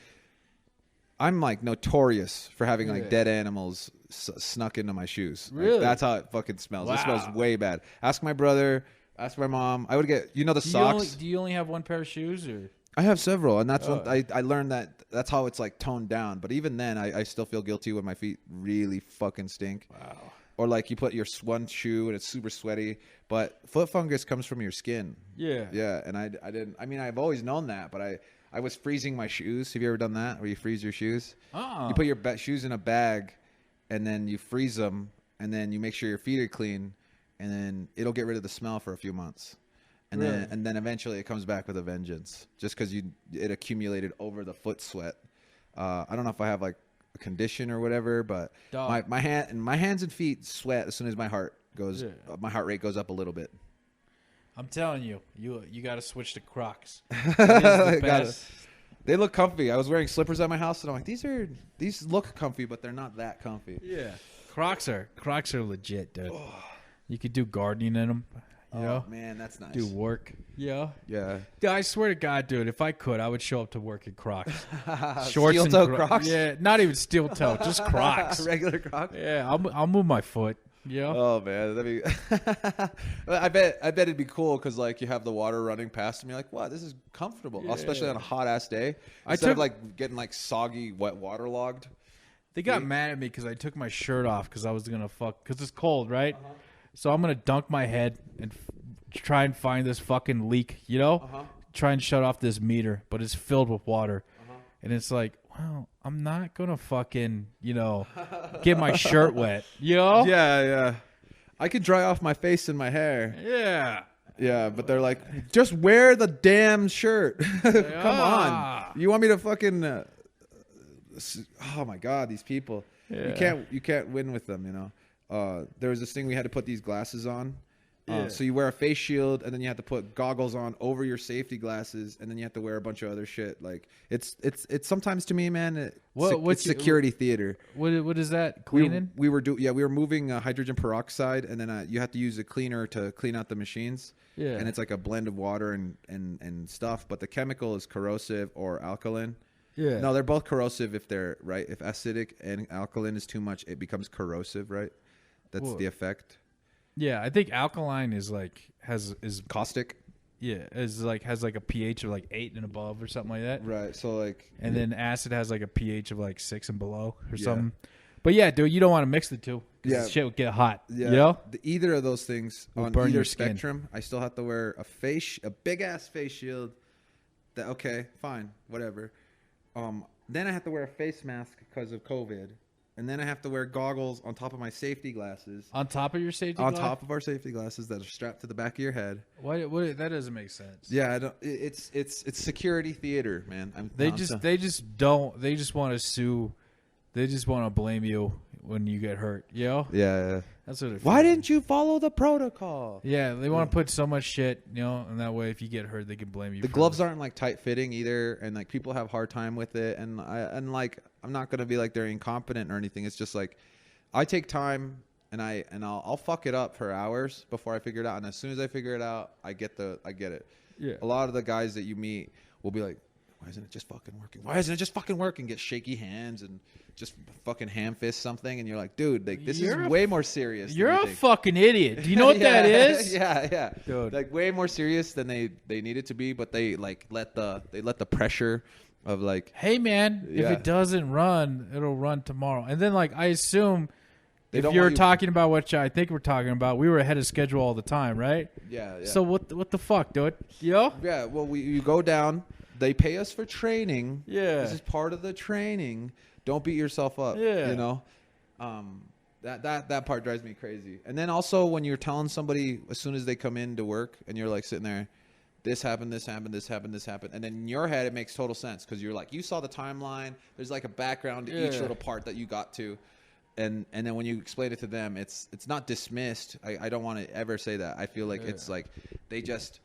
I'm like notorious for having like Yeah. dead animals snuck into my shoes. Like, Really? that's how it fucking smells. It smells Wow. way bad. Ask my brother. Ask my mom. I would get the socks. Do you only have one pair of shoes or? I have several, and that's Oh. one I learned that's how it's like toned down. But even then, I still feel guilty when my feet really fucking stink. Wow. Or like you put your one shoe and it's super sweaty, but foot fungus comes from your skin. Yeah. Yeah, and I didn't. I mean, I've always known that, but I was freezing my shoes. Have you ever done that, where you freeze your shoes? You put your shoes in a bag, and then you freeze them, and then you make sure your feet are clean, and then it'll get rid of the smell for a few months. And Really? then eventually it comes back with a vengeance, just because it accumulated over the foot sweat. I don't know if I have like a condition or whatever, but Dog. my hands and feet sweat as soon as my heart Yeah. rate goes up a little bit. I'm telling you, you got to switch to Crocs. I The gotta- best. They look comfy. I was wearing slippers at my house, and I'm like, these look comfy, but they're not that comfy. Yeah. Crocs are legit, dude. You could do gardening in them. You know, Man, that's nice. do work. Yeah. Yeah. Dude, I swear to God, dude, if I could, I would show up to work in Crocs. Steel and toe Crocs? Yeah, not even steel toe, just Crocs. Regular Crocs. Yeah, I'll move my foot. Yeah. Oh man, that'd be. I bet it'd be cool because like you have the water running past them. You're like, wow, this is comfortable, especially on a hot ass day. Instead of like getting like soggy, wet, waterlogged. They got mad at me because I took my shirt off because I was gonna because it's cold, right? So I'm gonna dunk my head and try and find this fucking leak, you know? Try and shut off this meter, but it's filled with water, and it's like, well, I'm not gonna fucking, get my shirt wet, you know? Yeah. I could dry off my face and my hair. Yeah. Yeah, but they're like, just wear the damn shirt. Come Ah. on, you want me to fucking? Oh my God, these people. Yeah. You can't win with them. There was this thing we had to put these glasses on. Yeah. So you wear a face shield, and then you have to put goggles on over your safety glasses, and then you have to wear a bunch of other shit. Like it's sometimes to me, man. It's security theater. What is that? Cleaning? We were moving hydrogen peroxide, and then you have to use a cleaner to clean out the machines. Yeah. And it's like a blend of water and stuff, but the chemical is corrosive or alkaline. Yeah. No, they're both corrosive if they're right. If acidic and alkaline is too much, it becomes corrosive, right? That's Whoa. the effect. Yeah, I think alkaline is Caustic. yeah, has like a pH of like 8 and above or something like that. Right. So like, And then acid has like a pH of like 6 and below or Yeah. something. But yeah, dude, you don't want to mix the two. 'Cause Yeah. the shit would get hot. yeah, You know? either of those things Will on burn either your skin. spectrum, I still have to wear a big ass face shield. That okay, fine, whatever. Then I have to wear a face mask because of COVID, and then I have to wear goggles on top of my safety glasses. On top of your safety On glass? top of our safety glasses that are strapped to the back of your head. What that doesn't make sense. Yeah, I don't. It's security theater, man. They just want to sue. They just want to blame you when you get hurt. You know? Yeah. That's what it Why feels didn't you follow the protocol? Yeah, they want to put so much shit, and that way if you get hurt, they can blame you. The for gloves it. aren't like tight fitting either, and like people have hard time with it. And I'm not gonna be like they're incompetent or anything. It's just like I take time and I'll fuck it up for hours before I figure it out. And as soon as I figure it out, I get it. Yeah. A lot of the guys that you meet will be like, why isn't it just fucking working? Why isn't it just fucking working? Get shaky hands and just fucking ham fist something, and you're like, dude, like this is way more serious. You're than a you think. fucking idiot. Do you know what that is? Yeah. Dude. Like way more serious than they need it to be, but they like let the pressure of like, Hey man, if Yeah. it doesn't run, it'll run tomorrow. And then like I assume They if don't you're want you- talking about what I think we're talking about, we were ahead of schedule all the time, right? yeah. So what the fuck, dude? Yeah, well, you go down. They pay us for training. Yeah. This is part of the training. Don't beat yourself up. Yeah. You know, that part drives me crazy. And then also when you're telling somebody as soon as they come in to work, and you're like sitting there, this happened, and then in your head it makes total sense because you're like, you saw the timeline. There's like a background to each Yeah. little part that you got to. And then when you explain it to them, it's not dismissed. I don't want to ever say that. I feel like it's like they just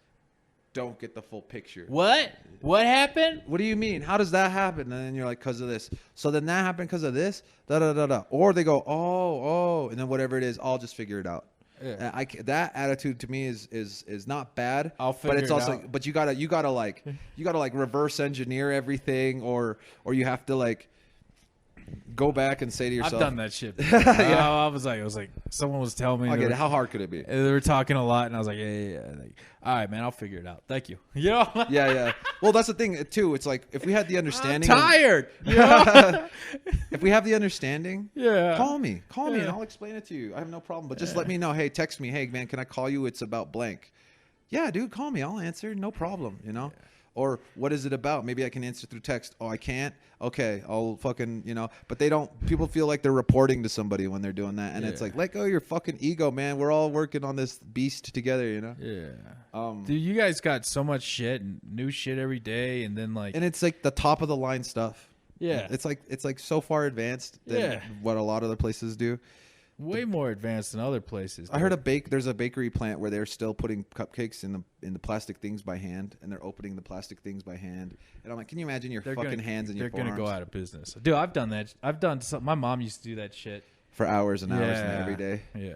don't get the full picture. What happened? What do you mean? How does that happen? And then you're like, because of this. So then that happened because of this. Da da da da. Or they go, oh, and then whatever it is, I'll just figure it out. Yeah. And that attitude to me is not bad. I'll but figure it's it also out. but you gotta like reverse engineer everything, or you have to like go back and say to yourself, I've done that shit. Yeah. I was like, someone was telling me. I get it. How hard could it be? They were talking a lot, and I was like, yeah. Like, all right, man, I'll figure it out. Thank you. You know? Yeah. Well, that's the thing too. It's like if we had the understanding. I'm tired. You know? If we have the understanding, Yeah. call me, and I'll explain it to you. I have no problem. But just let me know. Hey, text me. Hey, man, can I call you? It's about blank. Yeah, dude, call me. I'll answer. No problem. You know. Or what is it about? Maybe I can answer through text. Oh, I can't? Okay, I'll fucking, you know. But people feel like they're reporting to somebody when they're doing that. And it's like, let go of your fucking ego, man. We're all working on this beast together, you know? Yeah. Dude, you guys got so much shit and new shit every day. And then like. And it's like the top of the line stuff. Yeah. It's like so far advanced than what a lot of other places do. Way more advanced than other places. Dude. I heard there's a bakery plant where they're still putting cupcakes in the plastic things by hand, and they're opening the plastic things by hand. And I'm like, can you imagine your fucking hands and your forearms? They're gonna go out of business, dude. I've done that. I've done. My mom used to do that shit for hours and hours and every day. Yeah.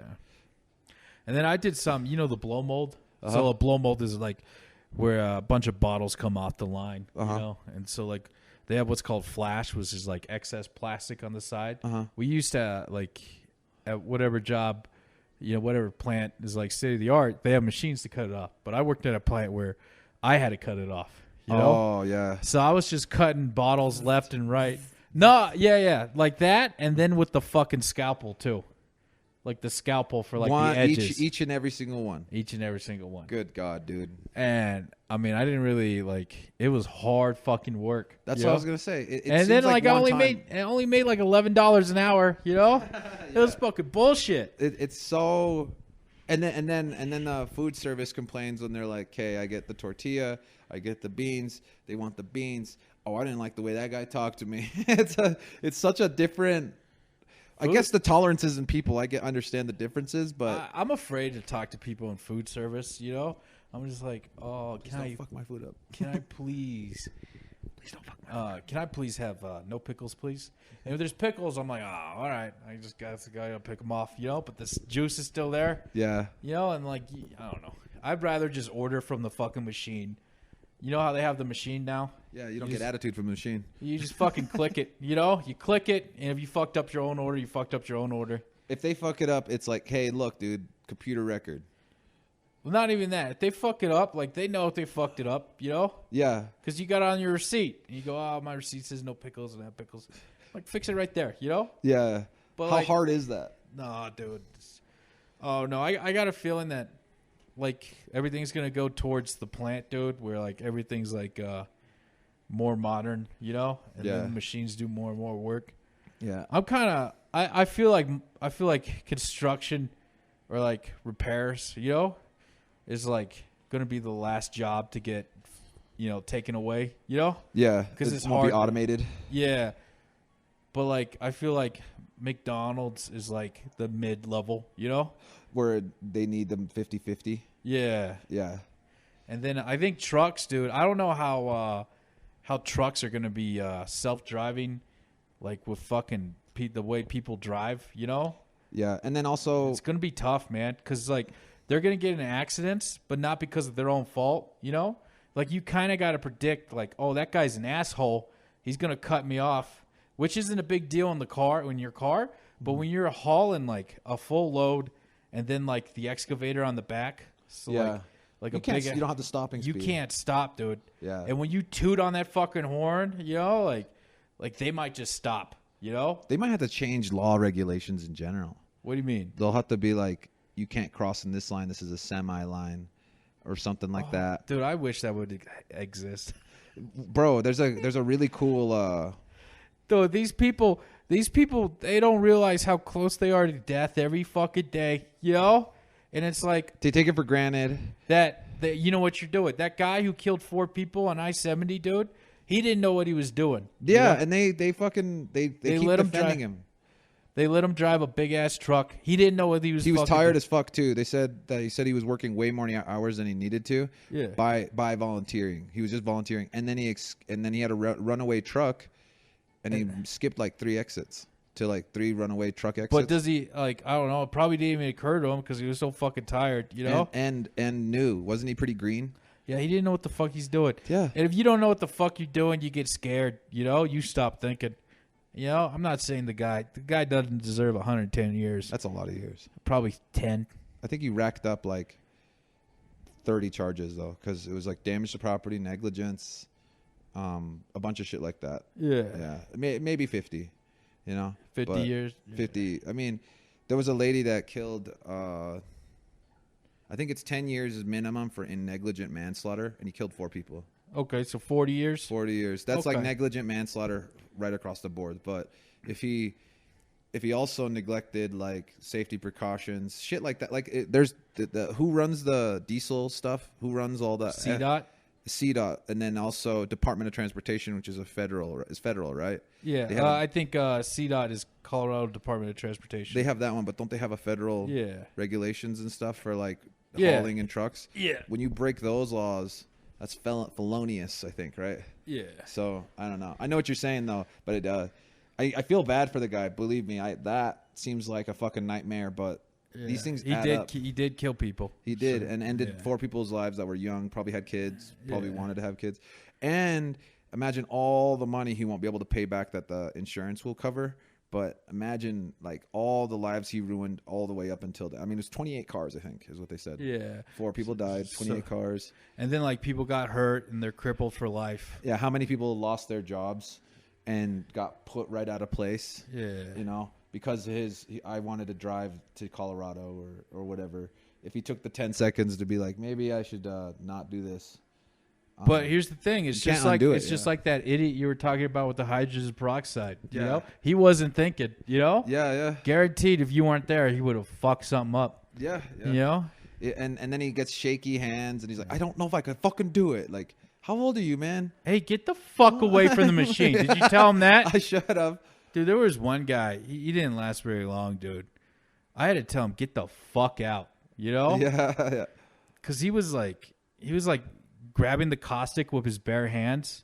And then I did some. You know the blow mold. So a blow mold is like where a bunch of bottles come off the line. You know, and so like they have what's called flash, which is like excess plastic on the side. We used to like. At whatever job, you know, whatever plant is like state of the art, they have machines to cut it off. But I worked at a plant where I had to cut it off. You know? Oh yeah. So I was just cutting bottles left and right. No, yeah, like that, and then with the fucking scalpel too, like the scalpel for like the edges. Each and every single one. Each and every single one. Good God, dude. And I mean, I didn't really like. It was hard fucking work. That's what I was gonna say. It and then like I only made like $11 an hour. You know, It was fucking bullshit. It's so, and then the food service complains when they're like, "Hey, I get the tortilla, I get the beans. They want the beans. Oh, I didn't like the way that guy talked to me." It's such a different. I guess the tolerances in people, understand the differences, but I'm afraid to talk to people in food service. You know, I'm just like, oh, don't fuck my food up? Can I please don't fuck my food up. Can I please have no pickles, please? And if there's pickles, I'm like, oh, all right, I just got the guy to pick them off, you know. But this juice is still there, yeah, you know, and like, I don't know. I'd rather just order from the fucking machine. You know how they have the machine now? Yeah, you don't get attitude from the machine. You just fucking click it, you know? You click it, and if you fucked up your own order, you fucked up your own order. If they fuck it up, it's like, hey, look, dude, computer record. Well, not even that. If they fuck it up, like, they know if they fucked it up, you know? Yeah. Because you got it on your receipt. And you go, oh, my receipt says no pickles and I have pickles. Like, fix it right there, you know? Yeah. But how like, hard is that? No, dude. Oh, no, I got a feeling that, like, everything's going to go towards the plant, dude, where, like, everything's, like, more modern, you know? And then the machines do more and more work. Yeah. I'm kind of, I feel like construction or, like, repairs, you know, is, like, going to be the last job to get, you know, taken away, you know? Yeah. Because it's won't hard. be automated. Yeah. But, like, I feel like McDonald's is, like, the mid-level, you know? Where they need them 50-50. Yeah. Yeah. And then I think trucks, dude. I don't know how trucks are going to be self-driving, like with fucking the way people drive, you know? Yeah. And then also... It's going to be tough, man, because, like, they're going to get in accidents, but not because of their own fault, you know? Like, you kind of got to predict, like, oh, that guy's an asshole. He's going to cut me off, which isn't a big deal in your car. But when you're hauling, like, a full load and then, like, the excavator on the back. So, yeah. Like you you don't have the stopping speed. You can't stop, dude. Yeah. And when you toot on that fucking horn, you know, like they might just stop, you know? They might have to change law regulations in general. What do you mean? They'll have to be like, you can't cross in this line. This is a semi line or something like that. Dude, I wish that would exist. Bro, there's a really cool... Dude, these people, they don't realize how close they are to death every fucking day, you know? And it's like... They take it for granted. That you know what you're doing. That guy who killed 4 people on I-70, dude, he didn't know what he was doing. Yeah, you know? and they fucking... They keep let defending him. They let him drive a big-ass truck. He didn't know what he was He was fucking tired doing. as fuck, too. He said he was working way more hours than he needed to by volunteering. He was just volunteering. And then he had a runaway truck, and he skipped like 3 exits. To like 3 runaway truck exits. But does he, like, I don't know, it probably didn't even occur to him because he was so fucking tired, you know? And knew. Wasn't he pretty green? Yeah, he didn't know what the fuck he's doing. Yeah. And if you don't know what the fuck you're doing, you get scared, you know? You stop thinking. You know, I'm not saying the guy doesn't deserve 110 years. That's a lot of years. Probably 10. I think he racked up like 30 charges though, because it was like damage to property, negligence, a bunch of shit like that. Yeah, maybe 50. You know, 50 years. 50. I mean, there was a lady that killed. I think it's 10 years is minimum for negligent manslaughter, and he killed 4 people. Okay, so 40 years. 40 years. That's like negligent manslaughter right across the board. But if he also neglected like safety precautions, shit like that. Like there's the who runs the diesel stuff? Who runs all that? CDOT. CDOT, and then also Department of Transportation, which is federal, right? Yeah, I think CDOT is Colorado Department of Transportation. They have that one, but don't they have a federal regulations and stuff for like hauling in trucks? Yeah. When you break those laws, that's felonious, I think, right? Yeah. So I don't know. I know what you're saying though, but I feel bad for the guy. Believe me, that seems like a fucking nightmare, but. Yeah. These things add up. He did kill people. He did, and ended 4 people's lives that were young, probably had kids, probably wanted to have kids. And imagine all the money he won't be able to pay back that the insurance will cover. But imagine like all the lives he ruined all the way up until I mean, it was 28 cars, I think, is what they said. Yeah. 4 people died, 28 cars. And then like people got hurt and they're crippled for life. Yeah, how many people lost their jobs and got put right out of place? Yeah. You know? Because I wanted to drive to Colorado or whatever. If he took the 10 seconds to be like, maybe I should not do this. But here's the thing: it's just like just like that idiot you were talking about with the hydrogen peroxide. You know, he wasn't thinking. You know, yeah. Guaranteed, if you weren't there, he would have fucked something up. Yeah. You know, and then he gets shaky hands, and he's like, I don't know if I could fucking do it. Like, how old are you, man? Hey, get the fuck away from the machine. Did you tell him that? I should have. Dude, there was one guy. He didn't last very long, dude. I had to tell him, get the fuck out. You know? Yeah. Because he was like grabbing the caustic with his bare hands.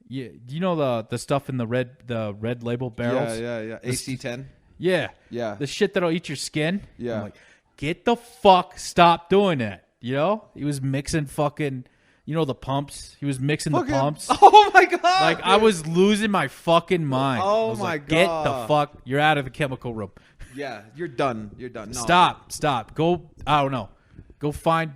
Yeah, you know the stuff in the red label barrels. Yeah. AC-10. Yeah. The shit that'll eat your skin. Yeah. I'm like, get the fuck, stop doing that. You know? He was mixing fucking. You know the pumps? He was mixing the pumps. Oh, my God. Like, dude. I was losing my fucking mind. Oh, my God. Get the fuck. You're out of the chemical room. Yeah, you're done. No. Stop. Go, I don't know. Go find,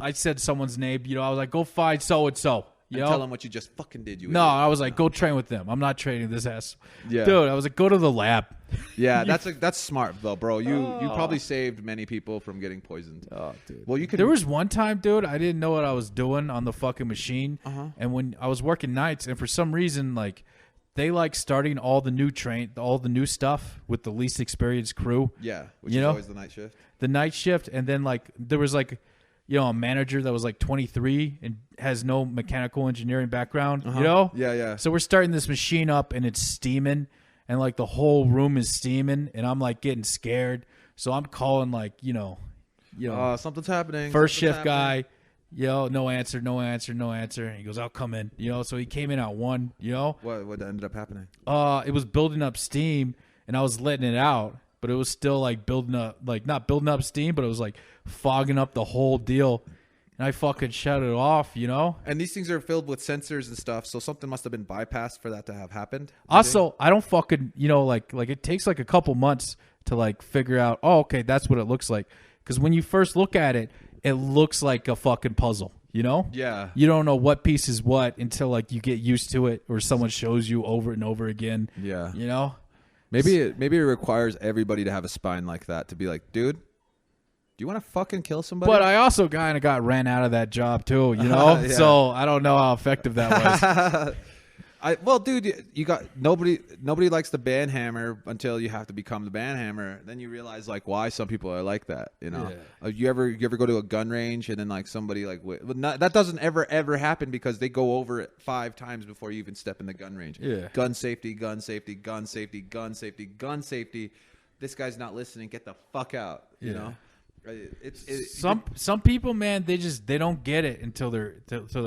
I said someone's name. I was like, go find so-and-so. Tell them what you just fucking did. No, I was like, go train with them. I'm not training this ass. Yeah. Dude, I was like, go to the lab. Yeah, that's smart though, bro. You probably saved many people from getting poisoned. Oh, dude. Well, you could. There was one time, dude, I didn't know what I was doing on the fucking machine. And when I was working nights, and for some reason, like, they like starting all the new stuff with the least experienced crew. Yeah, which is always the night shift. The night shift, and then like there was like, a manager that was like 23 and has no mechanical engineering background. Yeah. So we're starting this machine up, and it's steaming, and like the whole room is steaming, and I'm like getting scared. So I'm calling like, something's happening. First shift guy. No answer. And he goes, I'll come in. So he came in at 1. What ended up happening? It was building up steam, and I was letting it out, but it was still like building up, like not building up steam, but it was like fogging up the whole deal. And I fucking shut it off, And these things are filled with sensors and stuff, so something must have been bypassed for that to have happened. Also, I don't fucking, like it takes like a couple months to like figure out, oh, okay, that's what it looks like. Because when you first look at it, it looks like a fucking puzzle, Yeah. You don't know what piece is what until like you get used to it, or someone shows you over and over again. Yeah. Maybe it requires everybody to have a spine like that to be like, dude, do you want to fucking kill somebody? But I also kind of got ran out of that job too, Yeah. So I don't know how effective that was. Well, dude, you got nobody likes the band hammer until you have to become the band hammer. Then you realize like why some people are like that. Yeah. You ever go to a gun range and then like somebody like that doesn't ever happen because they go over it 5 times before you even step in the gun range. Yeah. Gun safety. This guy's not listening. Get the fuck out. You know. Some people, man, they don't get it until they're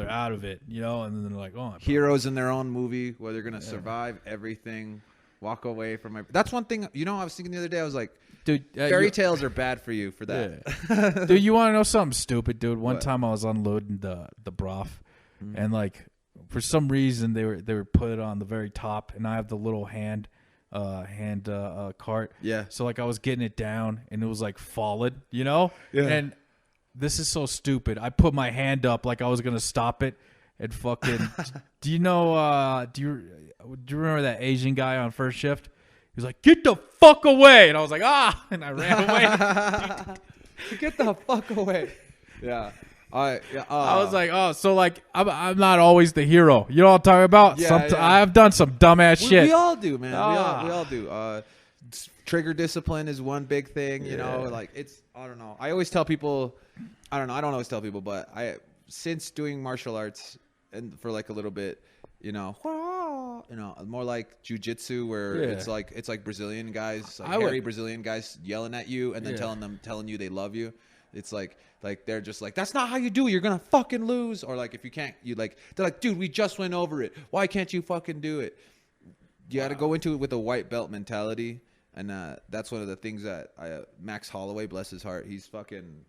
out of it, and then they're like, oh, heroes in their own movie where they're gonna survive everything, walk away from that's one thing. I was thinking the other day, I was like, dude, fairy tales are bad for you for that. Yeah. Dude, you want to know something stupid, dude? One time I was unloading the broth, and like for some reason they were put it on the very top, and I have the little hand, cart. Yeah. So like I was getting it down and it was like falling, you know? Yeah. And this is so stupid. I put my hand up like I was gonna stop it and fucking do you remember that Asian guy on first shift? He was like, "Get the fuck away!" And I was like, "Ah!" And I ran away. Get the fuck away. Yeah. I was like, "Oh, so like I'm not always the hero." You know what I'm talking about? Yeah, yeah. I've done some dumbass shit. We all do, man. Ah. We all do. Trigger discipline is one big thing. You know, like it's. I don't know. I always tell people. I don't know. I don't always tell people, but since doing martial arts and for like a little bit, more like jujitsu where it's like Brazilian guys, like hairy Brazilian guys yelling at you and then telling you they love you. It's like they're just like, that's not how you do it. You're gonna fucking lose. Or like if you can't, they're like, dude, we just went over it. Why can't you fucking do it? You got to go into it with a white belt mentality, and that's one of the things that Max Holloway, bless his heart, he's fucking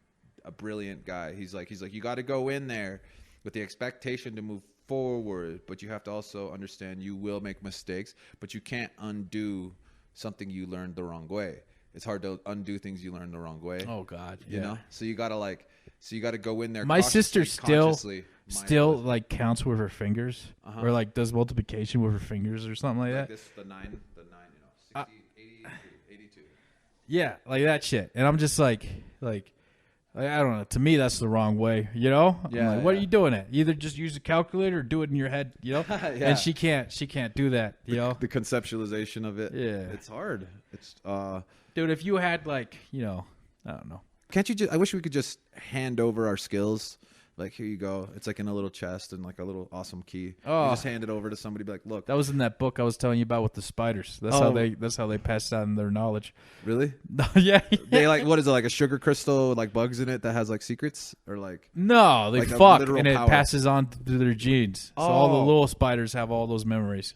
a brilliant guy. He's like, you got to go in there with the expectation to move forward, but you have to also understand you will make mistakes, but you can't undo something you learned the wrong way. It's hard to undo things you learned the wrong way. Oh God, you know. So you gotta go in there. My sister still like counts with her fingers, or like does multiplication with her fingers or something like that. This the nine, 60, 80, 82. Yeah, like that shit. And I'm just like I don't know. To me, that's the wrong way. You know? Yeah. Like, what are you doing it? Either just use a calculator or do it in your head. You know? Yeah. And she can't do that. You know? The conceptualization of it. Yeah. It's hard. It's dude. If you had like, I don't know. Can't you just? I wish we could just hand over our skills. Like, here you go. It's like in a little chest and like a little awesome key. Oh. You just hand it over to somebody. Be like, look. That was in that book I was telling you about with the spiders. That's how they pass down their knowledge. Really? Yeah. They like, what is it, like a sugar crystal with like bugs in it that has like secrets, or like? No, they like fuck and power. it passes on to their genes. So all the little spiders have all those memories.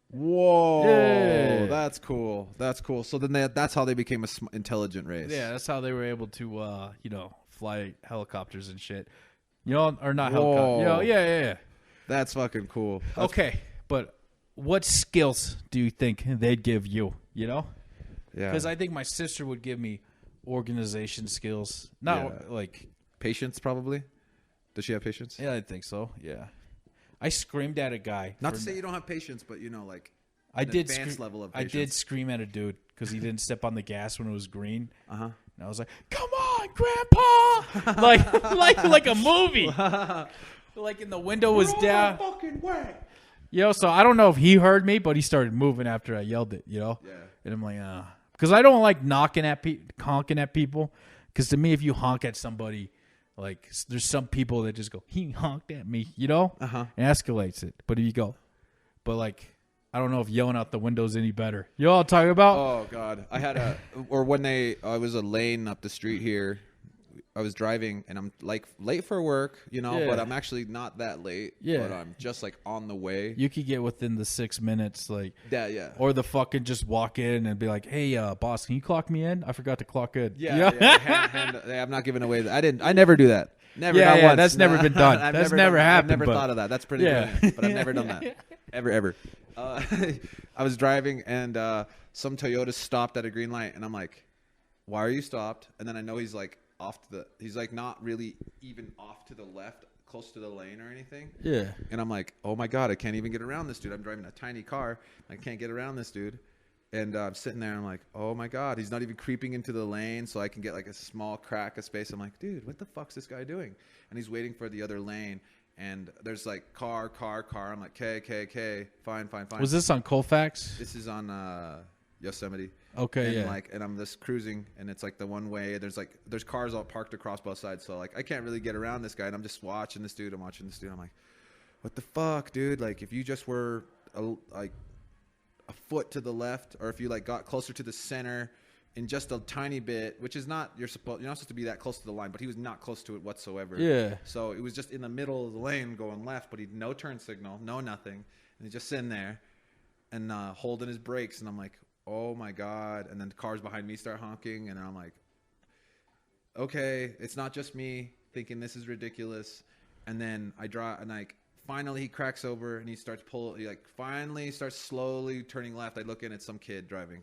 Whoa, yeah. That's cool. That's cool. So then that's how they became a intelligent race. Yeah, that's how they were able to, fly helicopters and shit. Or not helicopters. Yeah. That's fucking cool. Okay, but what skills do you think they'd give you? Yeah. Because I think my sister would give me organization skills. Not like patience, probably. Does she have patience? Yeah, I think so. Yeah. I screamed at a guy. Not to say you don't have patience, but like advanced level of patience. I did scream at a dude because he didn't step on the gas when it was green. Uh-huh. And I was like, "Come on, Grandpa!" like a movie. Like, and the window was down. No fucking way. So I don't know if he heard me, but he started moving after I yelled it. Yeah. And I'm like, because I don't like honking at people. Because to me, if you honk at somebody, like, there's some people that just go, "He honked at me," and escalates it. But if you go, like, I don't know if yelling out the window's any better. You know what I'm talking about? Oh God, I had I was a lane up the street here. I was driving and I'm like late for work, but I'm actually not that late. Yeah. But I'm just like on the way. You could get within the 6 minutes, like. Yeah. Or the fucking just walk in and be like, "Hey, boss, can you clock me in? I forgot to clock in." I'm not giving away I never do that. Never. Yeah, not once. That's never been done. That's never happened. I've never thought of that. That's pretty brilliant, but I've never done that. Ever. I was driving and some Toyota stopped at a green light and I'm like, "Why are you stopped?" And then I know he's like he's like not really even off to the left, close to the lane or anything. Yeah. And I'm like, "Oh my God, I can't even get around this dude. I'm driving a tiny car. I can't get around this dude." And I'm sitting there and I'm like, "Oh my God, he's not even creeping into the lane so I can get like a small crack of space." I'm like, "Dude, what the fuck's this guy doing?" And he's waiting for the other lane. And there's like car. I'm like, okay, fine. Was this on Colfax? This is on Yosemite. Okay, and and I'm just cruising, and it's like the one way. There's cars all parked across both sides, so like I can't really get around this guy, and I'm just watching this dude. I'm like, what the fuck, dude? Like if you just were a foot to the left, or if you like got closer to the center in just a tiny bit, which is not you're not supposed to be that close to the line, but he was not close to it whatsoever. Yeah. So it was just in the middle of the lane going left, but he'd no turn signal, no nothing, and he's just sitting there and holding his brakes, and I'm like, oh my God. And then the cars behind me start honking, and I'm like, okay, it's not just me thinking this is ridiculous. And then I drive, and like finally he cracks over and he starts finally starts slowly turning left. I look in, it's some kid driving,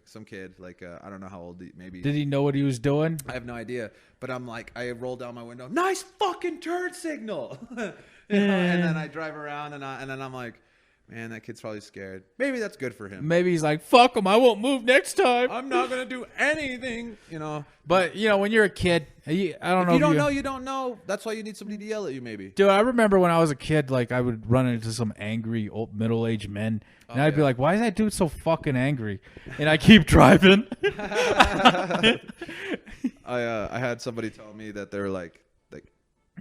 like I don't know how old, maybe. Did he know what he was doing? I have no idea, but I'm like, I roll down my window, nice fucking turn signal. And then I drive around and then I'm like, man, that kid's probably scared. Maybe that's good for him. Maybe he's like, fuck him, I won't move next time. I'm not going to do anything, But, when you're a kid, I don't know. If you don't know, you don't know. That's why you need somebody to yell at you, maybe. Dude, I remember when I was a kid, like, I would run into some angry, old, middle-aged men, and I'd be like, why is that dude so fucking angry? And I keep driving. I had somebody tell me that they're like,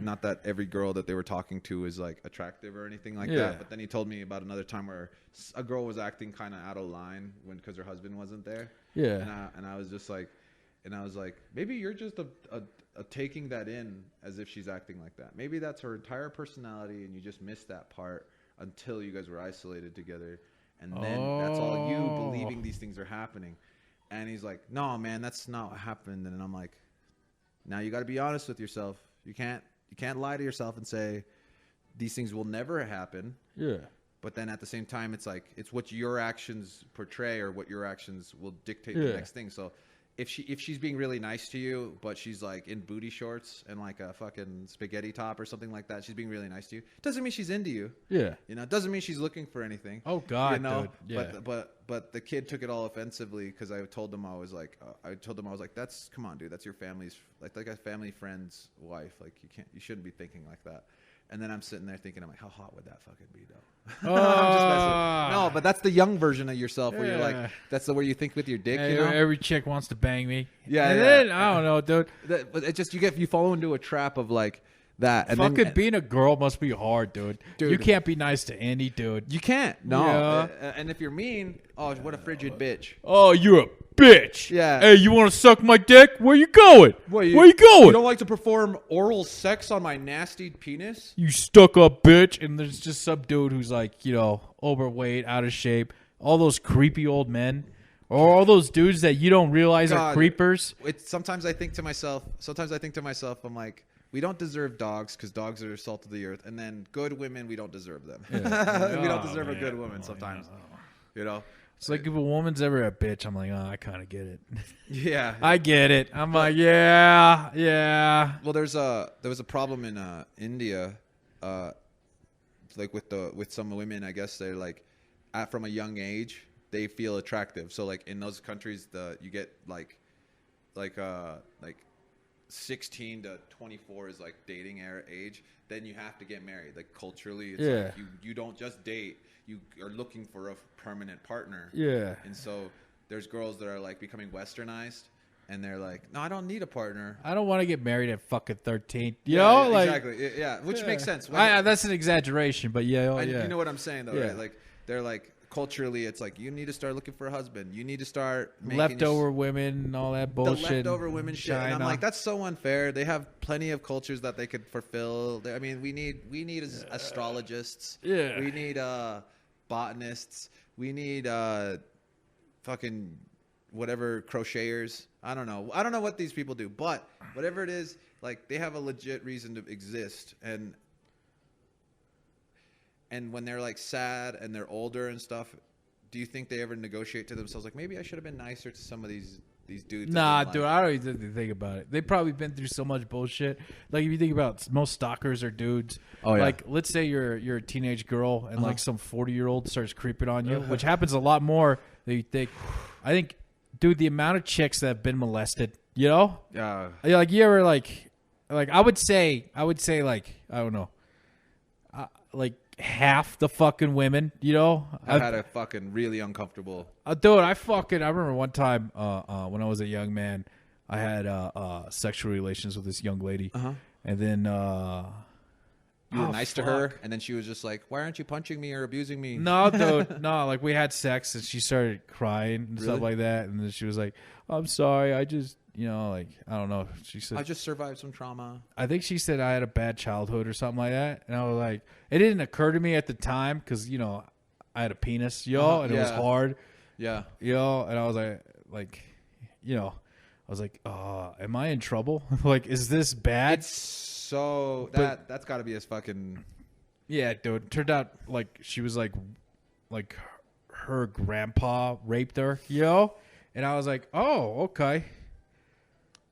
not that every girl that they were talking to is like attractive or anything like that, but then he told me about another time where a girl was acting kind of out of line because her husband wasn't there. Yeah. And I was just like, maybe you're just taking that in as if she's acting like that. Maybe that's her entire personality, and you just missed that part until you guys were isolated together, and then that's all you believing these things are happening. And he's like, no, man, that's not what happened. And I'm like, now you got to be honest with yourself. You can't lie to yourself and say these things will never happen. Yeah. But then at the same time, it's like, it's what your actions portray or what your actions will dictate the next thing. So if she's being really nice to you, but she's like in booty shorts and like a fucking spaghetti top or something like that, she's being really nice to you. Doesn't mean she's into you. Yeah. It doesn't mean she's looking for anything. Oh God, dude. Yeah. But the kid took it all offensively because I told him I was like, that's, come on, dude, that's your family's like a family friend's wife. Like you shouldn't be thinking like that. And then I'm sitting there thinking, I'm like, how hot would that fucking be, though? I'm just messing. No, but that's the young version of yourself where you're like, that's the way you think with your dick. Hey, every chick wants to bang me. Yeah. And then, I don't know, dude. But it just you fall into a trap of like that. And fucking then, being a girl must be hard, dude. You can't be nice to any dude. You can't. No. Yeah. And if you're mean, oh, what a frigid bitch. Oh, you're a bitch. Yeah. Hey, you want to suck my dick? Where you going? Where you going? You don't like to perform oral sex on my nasty penis? You stuck up bitch. And there's just some dude who's like, overweight, out of shape. All those creepy old men. Or all those dudes that you don't realize are creepers. Sometimes I think to myself, I'm like, we don't deserve dogs because dogs are salt of the earth. And then good women, we don't deserve them. Yeah. We don't deserve a good woman sometimes. It's like if a woman's ever a bitch, I'm like, I kind of get it. Yeah. I get it. I'm like, yeah. Well, there was a problem in India, like with some women, I guess they're like, from a young age, they feel attractive. So like in those countries, you get like 16 to 24 is like dating age. Then you have to get married. Like culturally, it's like you don't just date. You are looking for a permanent partner. Yeah. And so there's girls that are like becoming westernized, and they're like, no, I don't need a partner. I don't want to get married at fucking 13. Like, exactly. Yeah, which makes sense. That's an exaggeration, but you know what I'm saying though, right? Like they're like, culturally, it's like you need to start looking for a husband. You need to start making leftover women and all that bullshit. The leftover women shit. And I'm like, that's so unfair. They have plenty of cultures that they could fulfill. I mean, we need astrologists. Yeah. We need botanists. We need fucking whatever crocheters. I don't know what these people do, but whatever it is, like they have a legit reason to exist. And when they're like sad and they're older and stuff, do you think they ever negotiate to themselves like, maybe I should have been nicer to some of these dudes? Nah, dude, I don't even think about it. They've probably been through so much bullshit. Like if you think about most stalkers are dudes. Oh yeah. Like let's say you're a teenage girl and like some 40-year-old starts creeping on you, which happens a lot more than you think. I think, dude, the amount of chicks that have been molested, Yeah. Like you ever like I would say like I don't know, like half the fucking women, I've had a fucking really uncomfortable. Dude, I remember one time when I was a young man, I had sexual relations with this young lady, and then you were nice to her, and then she was just like, "Why aren't you punching me or abusing me?" No, dude, no. Like we had sex, and she started crying and stuff like that, and then she was like, "I'm sorry, I just." Like, I don't know. She said, I just survived some trauma. I think she said I had a bad childhood or something like that. And I was like, it didn't occur to me at the time because, I had a penis, and it was hard. Yeah. And I was like, I was like, am I in trouble? Like, is this bad? It's so, that's got to be as fucking, Yeah, dude. Turned out like she was like her grandpa raped her, you know? And I was like, oh, okay.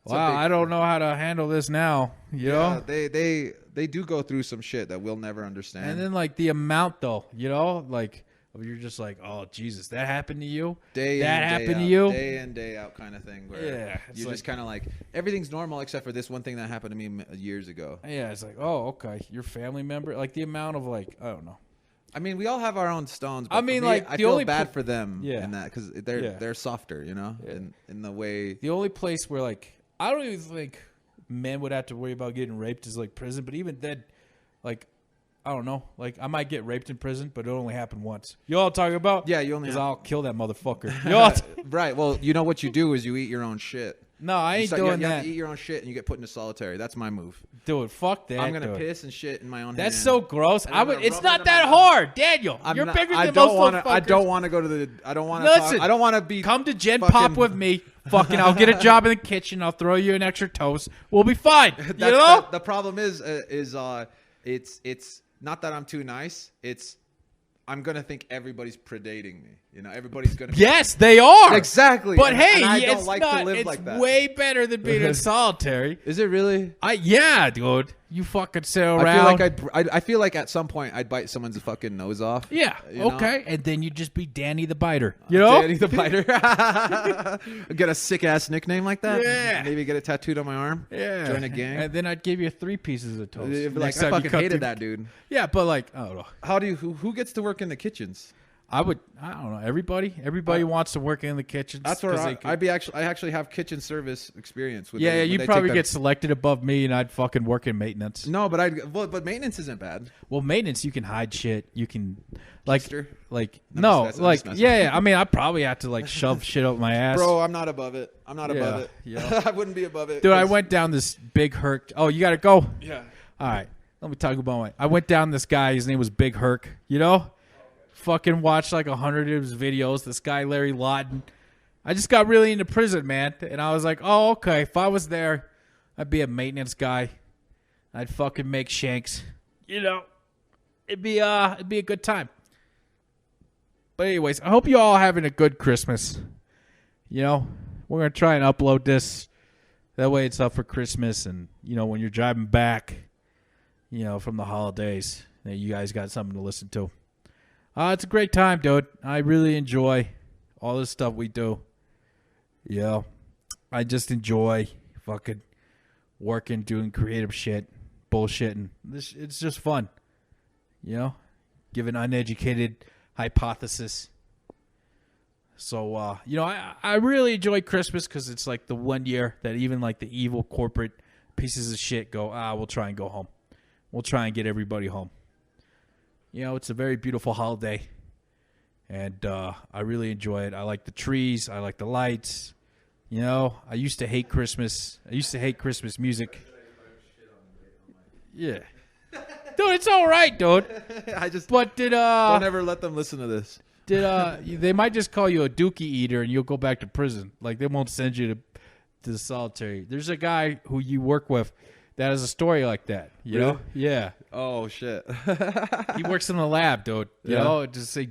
Wow, I don't know how to handle this now, you know? They do go through some shit that we'll never understand. And then like the amount though, you know? Like you're just like, oh Jesus, that happened to you? Day in, day out kind of thing. Where you're like, just kind of like everything's normal except for this one thing that happened to me years ago. Yeah, it's like, oh, okay, your family member. Like the amount of like, I don't know. I mean, we all have our own stones. But I mean, like I feel bad for them in that because Yeah. they're softer, you know, in the way. The only place where like I don't even think men would have to worry about getting raped is like prison. But even then, like. I don't know. Like, I might get raped in prison, but it only happened once. You know what I'm talking about? Yeah, you only. Because I'll kill that motherfucker. You know right. Well, you know what you do is you eat your own shit. No, I ain't doing you that. Have to eat your own shit and you get put into solitary. That's my move. Dude, fuck that. I'm gonna piss and shit in my own. That's hand. so gross. It's not that hard, Daniel. You're bigger than most motherfuckers. I don't want to go to the. I don't want to. Listen, I don't want to be. Come to Gen Pop with me. Fucking, I'll get a job in the kitchen. I'll throw you an extra toast. We'll be fine. You know. The problem is it's. Not that I'm too nice. It's I'm gonna think everybody's predating me. You know, everybody's gonna. Yes, they are exactly. But hey, and I don't it's like not. To live it's like that. way better than being in solitary. Is it really? Yeah, dude. You fucking sit around. I feel like at some point I'd bite someone's fucking nose off. Yeah. Okay. And then you'd just be Danny the Biter. You know, Danny the Biter. Get a sick ass nickname like that. Yeah. Maybe get it tattooed on my arm. Yeah. Join a gang. And then I'd give you 3 pieces of toast. Like I fucking hated that dude. Yeah, but like I don't know. How do you? Who gets to work in the kitchens? I don't know. Everybody wants to work in the kitchens. That's where I actually have kitchen service experience with. Yeah, you'd probably get selected above me, and I'd fucking work in maintenance. No, but maintenance isn't bad. Well, maintenance you can hide shit. You can yeah. I mean, I probably have to like shove shit up my ass. Bro, I'm not above it. Above it. Yeah, I wouldn't be above it. Dude, I went down this big Herc. Oh, you got to go. Yeah. All right. Let me talk about I went down this guy. His name was Big Herc. You know. Fucking watched like 100 of his videos. This guy, Larry Lawton. I just got really into prison, man. And I was like, oh, okay. If I was there, I'd be a maintenance guy. I'd fucking make shanks. You know, it'd be a good time. But anyways, I hope you all having a good Christmas. You know, we're going to try and upload this. That way it's up for Christmas. And, you know, when you're driving back, you know, from the holidays, you guys got something to listen to. It's a great time, dude. I really enjoy all this stuff we do. Yeah. I just enjoy fucking working, doing creative shit, bullshitting. It's just fun. You know? Give an uneducated hypothesis. So, you know, I really enjoy Christmas because it's like the one year that even like the evil corporate pieces of shit go, we'll try and go home. We'll try and get everybody home. You know, it's a very beautiful holiday, and I really enjoy it. I like the trees. I like the lights. You know, I used to hate Christmas. I used to hate Christmas music. Yeah. Dude, it's all right, dude. Don't ever let them listen to this. They might just call you a dookie eater, and you'll go back to prison. Like, they won't send you to the solitary. There's a guy who you work with that has a story like that, you know? Yeah. Oh, shit. He works in the lab, dude. You know, just say,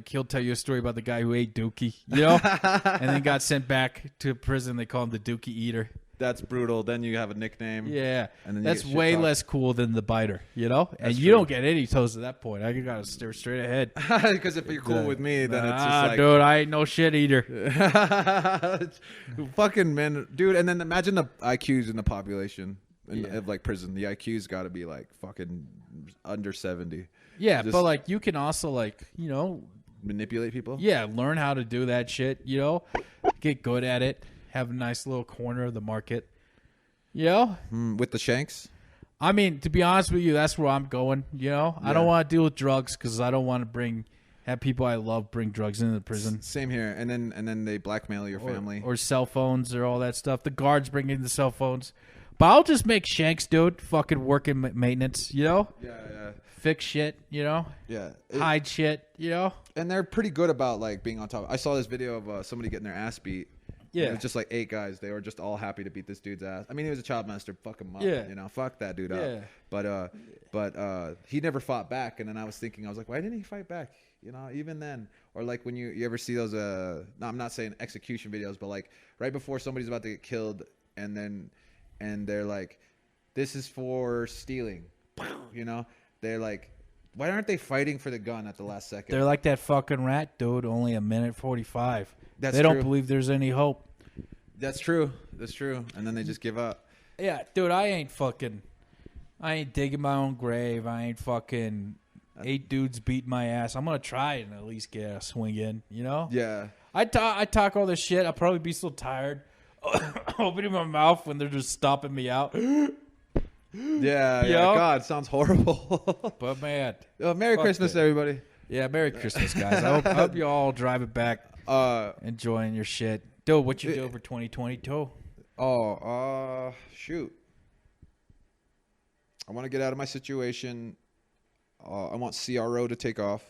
he'll tell you a story about the guy who ate Dookie, you know? And then got sent back to prison. They call him the Dookie Eater. That's brutal. Then you have a nickname. Yeah. And then that's way less cool than the biter, you know? And that's you don't get any toast at that point. I got to stare straight ahead. Because if you're cool with me, then it's just like... dude, I ain't no shit eater. Fucking men. Dude, and then imagine the IQs in the population. Of like prison, the IQ's got to be like fucking under 70. Yeah, but like you can also like, you know, manipulate people. Yeah, learn how to do that shit, you know, get good at it, have a nice little corner of the market, you know, with the shanks. I mean, to be honest with you, that's where I'm going. You know, I don't want to deal with drugs because I don't want to have people I love bring drugs into the prison. Same here, and then they blackmail your family or cell phones or all that stuff. The guards bring in the cell phones. But I'll just make shanks, dude. Fucking work in maintenance, you know? Yeah. Fix shit, you know? Yeah. Hide shit, you know? And they're pretty good about, like, being on top. I saw this video of somebody getting their ass beat. Yeah. It was just, like, 8 guys. They were just all happy to beat this dude's ass. I mean, he was a child molester. Fuck him up. Yeah. You know? Fuck that dude up. But But he never fought back. And then I was like, why didn't he fight back? You know, even then. Or like when you ever see those, no, I'm not saying execution videos, but like right before somebody's about to get killed and they're like, this is for stealing. You know, they're like, why aren't they fighting for the gun at the last second? They're like that fucking rat, dude. Only a minute 45. They don't believe there's any hope. That's true. That's true. And then they just give up. Yeah, dude, I ain't digging my own grave. I ain't fucking 8 dudes beating my ass. I'm going to try and at least get a swing in, you know? Yeah. I talk all this shit. I'll probably be so tired opening my mouth when they're just stomping me out. Yeah. God, sounds horrible. But, man. Merry Christmas, everybody. Yeah, Merry Christmas, guys. I hope you all driving back enjoying your shit. Dude, what you do for 2022? Shoot. I want to get out of my situation. I want CRO to take off.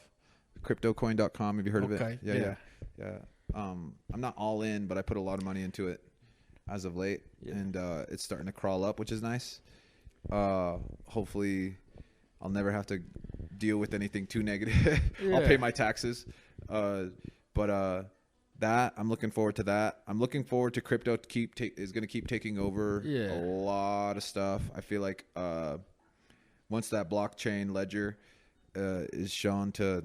CryptoCoin.com. Have you heard of it? Yeah. I'm not all in, but I put a lot of money into it as of late, and it's starting to crawl up, which is nice. Hopefully, I'll never have to deal with anything too negative. I'll pay my taxes. But that I'm looking forward to that. I'm looking forward to crypto is going to keep taking over a lot of stuff. I feel like once that blockchain ledger is shown to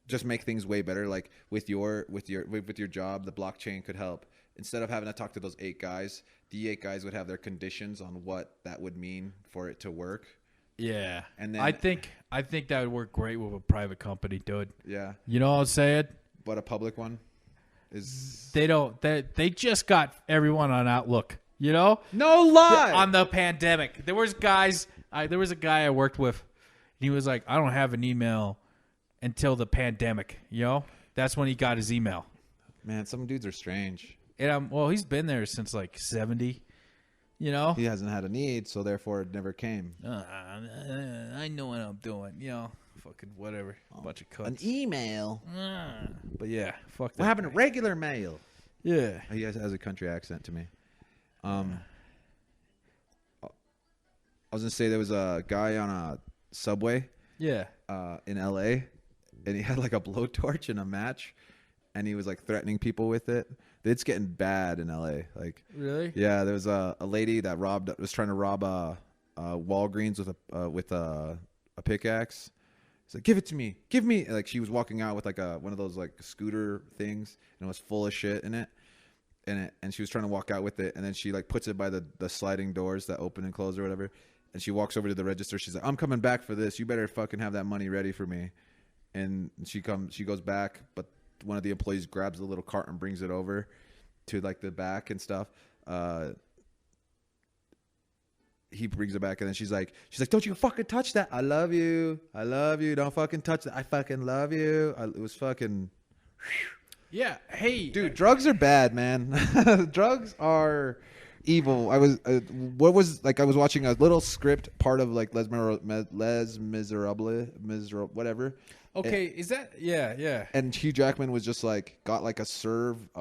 just make things way better, like with your job, the blockchain could help. Instead of having to talk to those 8 guys, the 8 guys would have their conditions on what that would mean for it to work. Yeah, and then I think that would work great with a private company, dude. Yeah, you know what I'm saying? But a public one is they just got everyone on Outlook. You know, no lie on the pandemic. There was a guy I worked with. He was like, I don't have an email until the pandemic. You know, that's when he got his email. Man, some dudes are strange. And he's been there since like 70. You know, he hasn't had a need, so therefore it never came. I know what I'm doing. You know, fucking whatever. A bunch of cuts. An email. But yeah, fuck that. What happened to regular mail? Yeah, he has a country accent to me. I was gonna say there was a guy on a subway. Yeah. In LA, and he had like a blowtorch in a match, and he was like threatening people with it. It's getting bad in LA. Like, really? Yeah, there was a lady that was trying to rob a Walgreens with a pickaxe. He's like, give it to me, give me. Like, she was walking out with like one of those like scooter things, and it was full of shit in it. And she was trying to walk out with it, and then she like puts it by the sliding doors that open and close or whatever. And she walks over to the register. She's like, I'm coming back for this. You better fucking have that money ready for me. And she goes back, but one of the employees grabs the little cart and brings it over to like the back and stuff. He brings it back, and then she's like, don't you fucking touch that. I love you. Don't fucking touch that. I fucking love you. It was fucking. Yeah. Hey, dude, drugs are bad, man. Drugs are evil. I was watching a little script part of like Les Miserables, whatever. Okay, is that yeah. And Hugh Jackman was just like got like a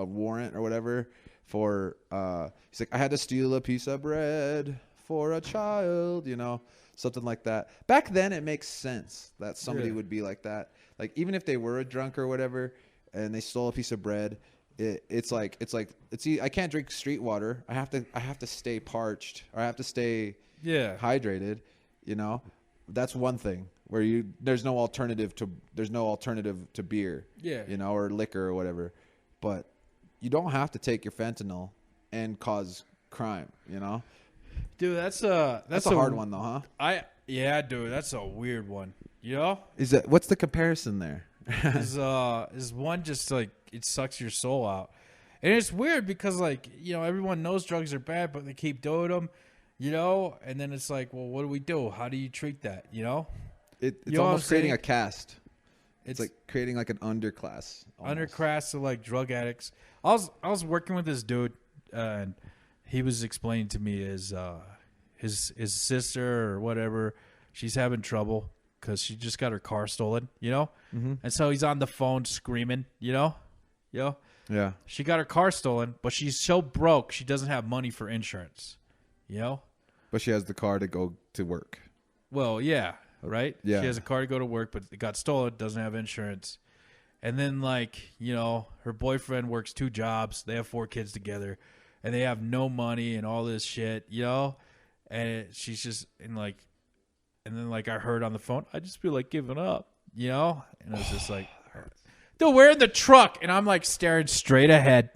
warrant or whatever for he's like, I had to steal a piece of bread for a child, you know, something like that. Back then it makes sense that somebody would be like that. Like, even if they were a drunk or whatever and they stole a piece of bread, it's like I can't drink street water. I have to stay parched, or I have to stay hydrated, you know. That's one thing where there's no alternative to beer, you know, or liquor or whatever. But you don't have to take your fentanyl and cause crime, you know. Dude, that's a hard one though, huh? Dude, that's a weird one. You know? What's the comparison there? is one just like it sucks your soul out, and it's weird because like, you know, everyone knows drugs are bad, but they keep doing them, you know. And then it's like, well, what do we do? How do you treat that? You know, it's almost creating a caste. It's like creating like an underclass. Underclass of like drug addicts. I was working with this dude, and he was explaining to me his sister or whatever, she's having trouble because she just got her car stolen, you know? Mm-hmm. And so he's on the phone screaming, you know? Yeah. She got her car stolen, but she's so broke she doesn't have money for insurance, you know? But she has the car to go to work. Well, yeah. right? Yeah. She has a car to go to work, but it got stolen, doesn't have insurance. And then, like, you know, her boyfriend works 2 jobs. They have 4 kids together. And they have no money and all this shit, you know? And she's just, and then, like, I heard on the phone, I just feel like giving up, you know? And it was just like, dude, we're in the truck. And I'm, like, staring straight ahead.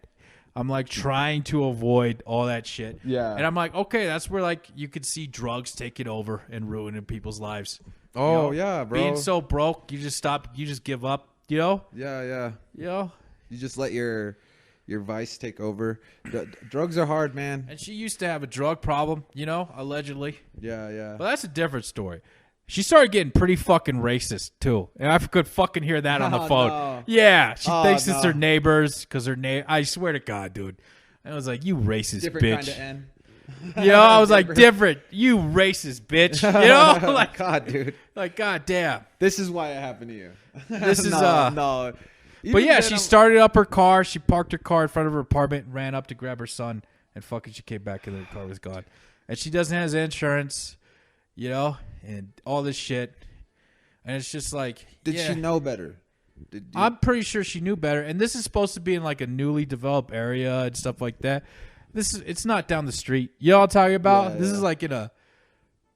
I'm, like, trying to avoid all that shit. Yeah. And I'm like, okay, that's where, like, you could see drugs taking over and ruining people's lives. Oh, you know? yeah, bro. Being so broke, you just stop, you just give up, you know? Yeah. You know? You just let your vice take over. Drugs are hard, man. And she used to have a drug problem, you know, allegedly. Yeah. But that's a different story. She started getting pretty fucking racist, too. And I could fucking hear that on the phone. No. Yeah. She thinks it's no. her neighbors because her I swear to God, dude. And I was like, you racist Different bitch. kind of N. You know, I was like, different. You racist bitch. You know? Like, God, dude. like, God damn. This is why it happened to you. This is, no. But yeah, she started up her car. She parked her car in front of her apartment, ran up to grab her son, and fucking she came back and the car was gone. And she doesn't have insurance, you know, and all this shit. And it's just like, Did she know better? I'm pretty sure she knew better. And this is supposed to be in like a newly developed area and stuff like that. It's not down the street. You know what I'm talking about? Yeah, this yeah.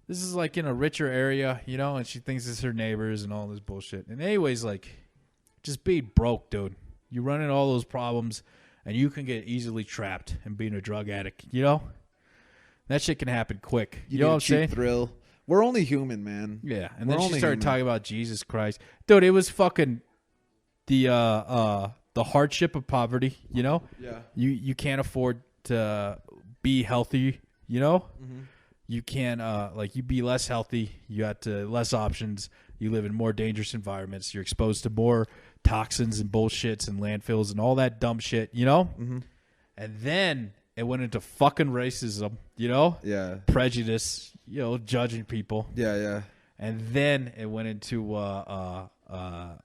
is like in a richer area, you know, and she thinks it's her neighbors and all this bullshit. And anyways, like, just being broke, dude. You run into all those problems, and you can get easily trapped in being a drug addict, you know? That shit can happen quick. You know what I'm saying? Thrill. We're only human, man. Yeah, and We're then she only started human. talking about Jesus Christ. Dude, it was fucking the hardship of poverty, you know? Yeah. You can't afford to be healthy, you know? Mm-hmm. You can't like you be less healthy, you got less options, you live in more dangerous environments, you're exposed to more toxins and bullshits and landfills and all that dumb shit, you know? Mm-hmm. And then it went into fucking racism, you know? Yeah. Prejudice, you know, judging people. Yeah. And then it went into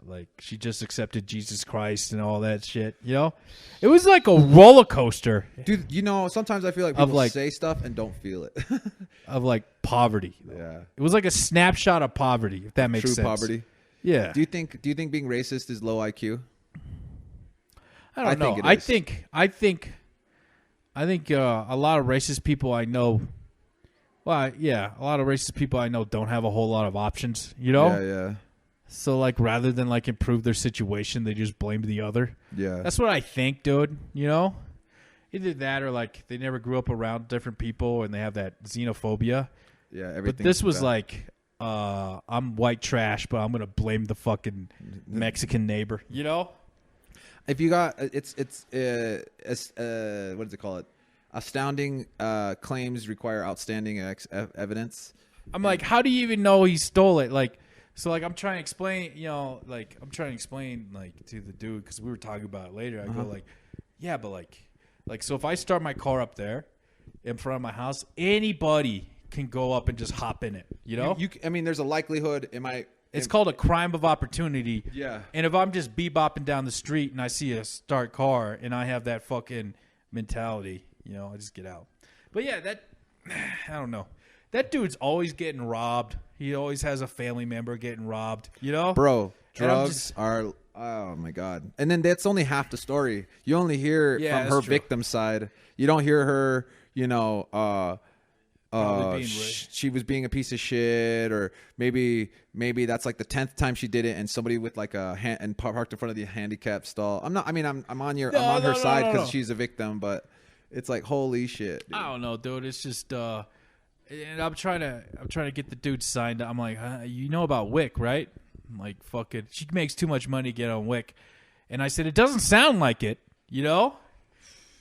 like she just accepted Jesus Christ and all that shit. You know, it was like a roller coaster. Dude, you know, sometimes I feel like Of, people like- say stuff and don't feel it. Of like poverty. Yeah. It was like a snapshot of poverty, if that makes True sense. poverty. Yeah. Do you think being racist is low IQ? I don't know. think it is. I think a lot of racist people I know. Well, yeah, a lot of racist people I know don't have a whole lot of options. You know. Yeah. So like, rather than like improve their situation, they just blame the other. Yeah. That's what I think, dude. You know, either that or like they never grew up around different people and they have that xenophobia. Yeah. Everything. But this was like, I'm white trash, but I'm gonna blame the fucking Mexican neighbor. You know. If you got what does it call it? Astounding claims require outstanding evidence. I'm like, how do you even know he stole it? Like, so like I'm trying to explain, you know, like I'm trying to explain like to the dude because we were talking about it later. I go like, yeah, but like so if I start my car up there in front of my house, anybody can go up and just hop in it. You know, I mean, there's a likelihood. it's called a crime of opportunity. Yeah. And if I'm just bebopping down the street and I see a start car and I have that fucking mentality, you know, I just get out. But yeah, I don't know. That dude's always getting robbed. He always has a family member getting robbed, you know? Bro, drugs are, oh my God. And then that's only half the story. You only hear from her victim side. You don't hear her, you know, she was being a piece of shit, or maybe that's like the 10th time she did it, and somebody with like a hand and parked in front of the handicap stall. I'm on her side because she's a victim, but it's like holy shit, dude. I don't know, dude. It's just and I'm trying to get the dude signed. I'm like, you know about Wick, right? I'm like, fuck it. She makes too much money to get on Wick, and I said it doesn't sound like it, you know.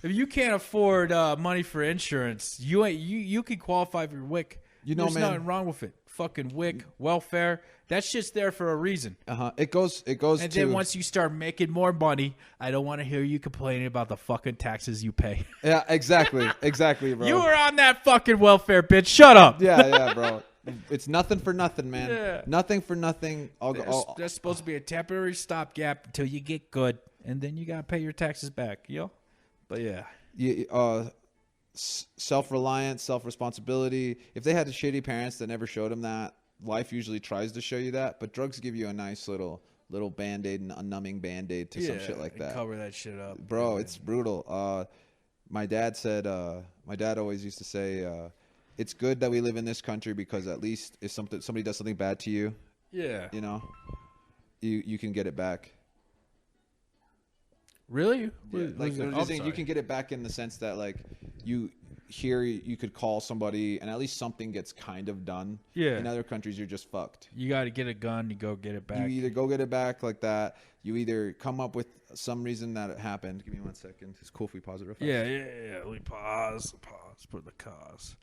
If you can't afford money for insurance, you can qualify for WIC. You know, there's man, nothing wrong with it. Fucking WIC, welfare, that shit's there for a reason. It goes. And then once you start making more money, I don't want to hear you complaining about the fucking taxes you pay. Yeah, exactly, bro. You were on that fucking welfare, bitch. Shut up. Yeah, bro. It's nothing for nothing, man. Yeah. Nothing for nothing. That's supposed to be a temporary stopgap until you get good, and then you gotta pay your taxes back, you know. But yeah, self-reliance, self-responsibility. If they had shitty parents that never showed them that, life usually tries to show you that, but drugs give you a nice little band-aid and a numbing band-aid to some shit like that. Cover that shit up, bro. It's brutal. My dad said, my dad always used to say, it's good that we live in this country because at least if somebody does something bad to you, you know, you can get it back. Really? Yeah, like you can get it back in the sense that like you could call somebody and at least something gets kind of done. Yeah. In other countries, you're just fucked. You got to get a gun. You go get it back. You either go get it back like that. You either come up with some reason that it happened. Give me 1 second. It's cool if we pause it real fast. Yeah. We pause for the cause.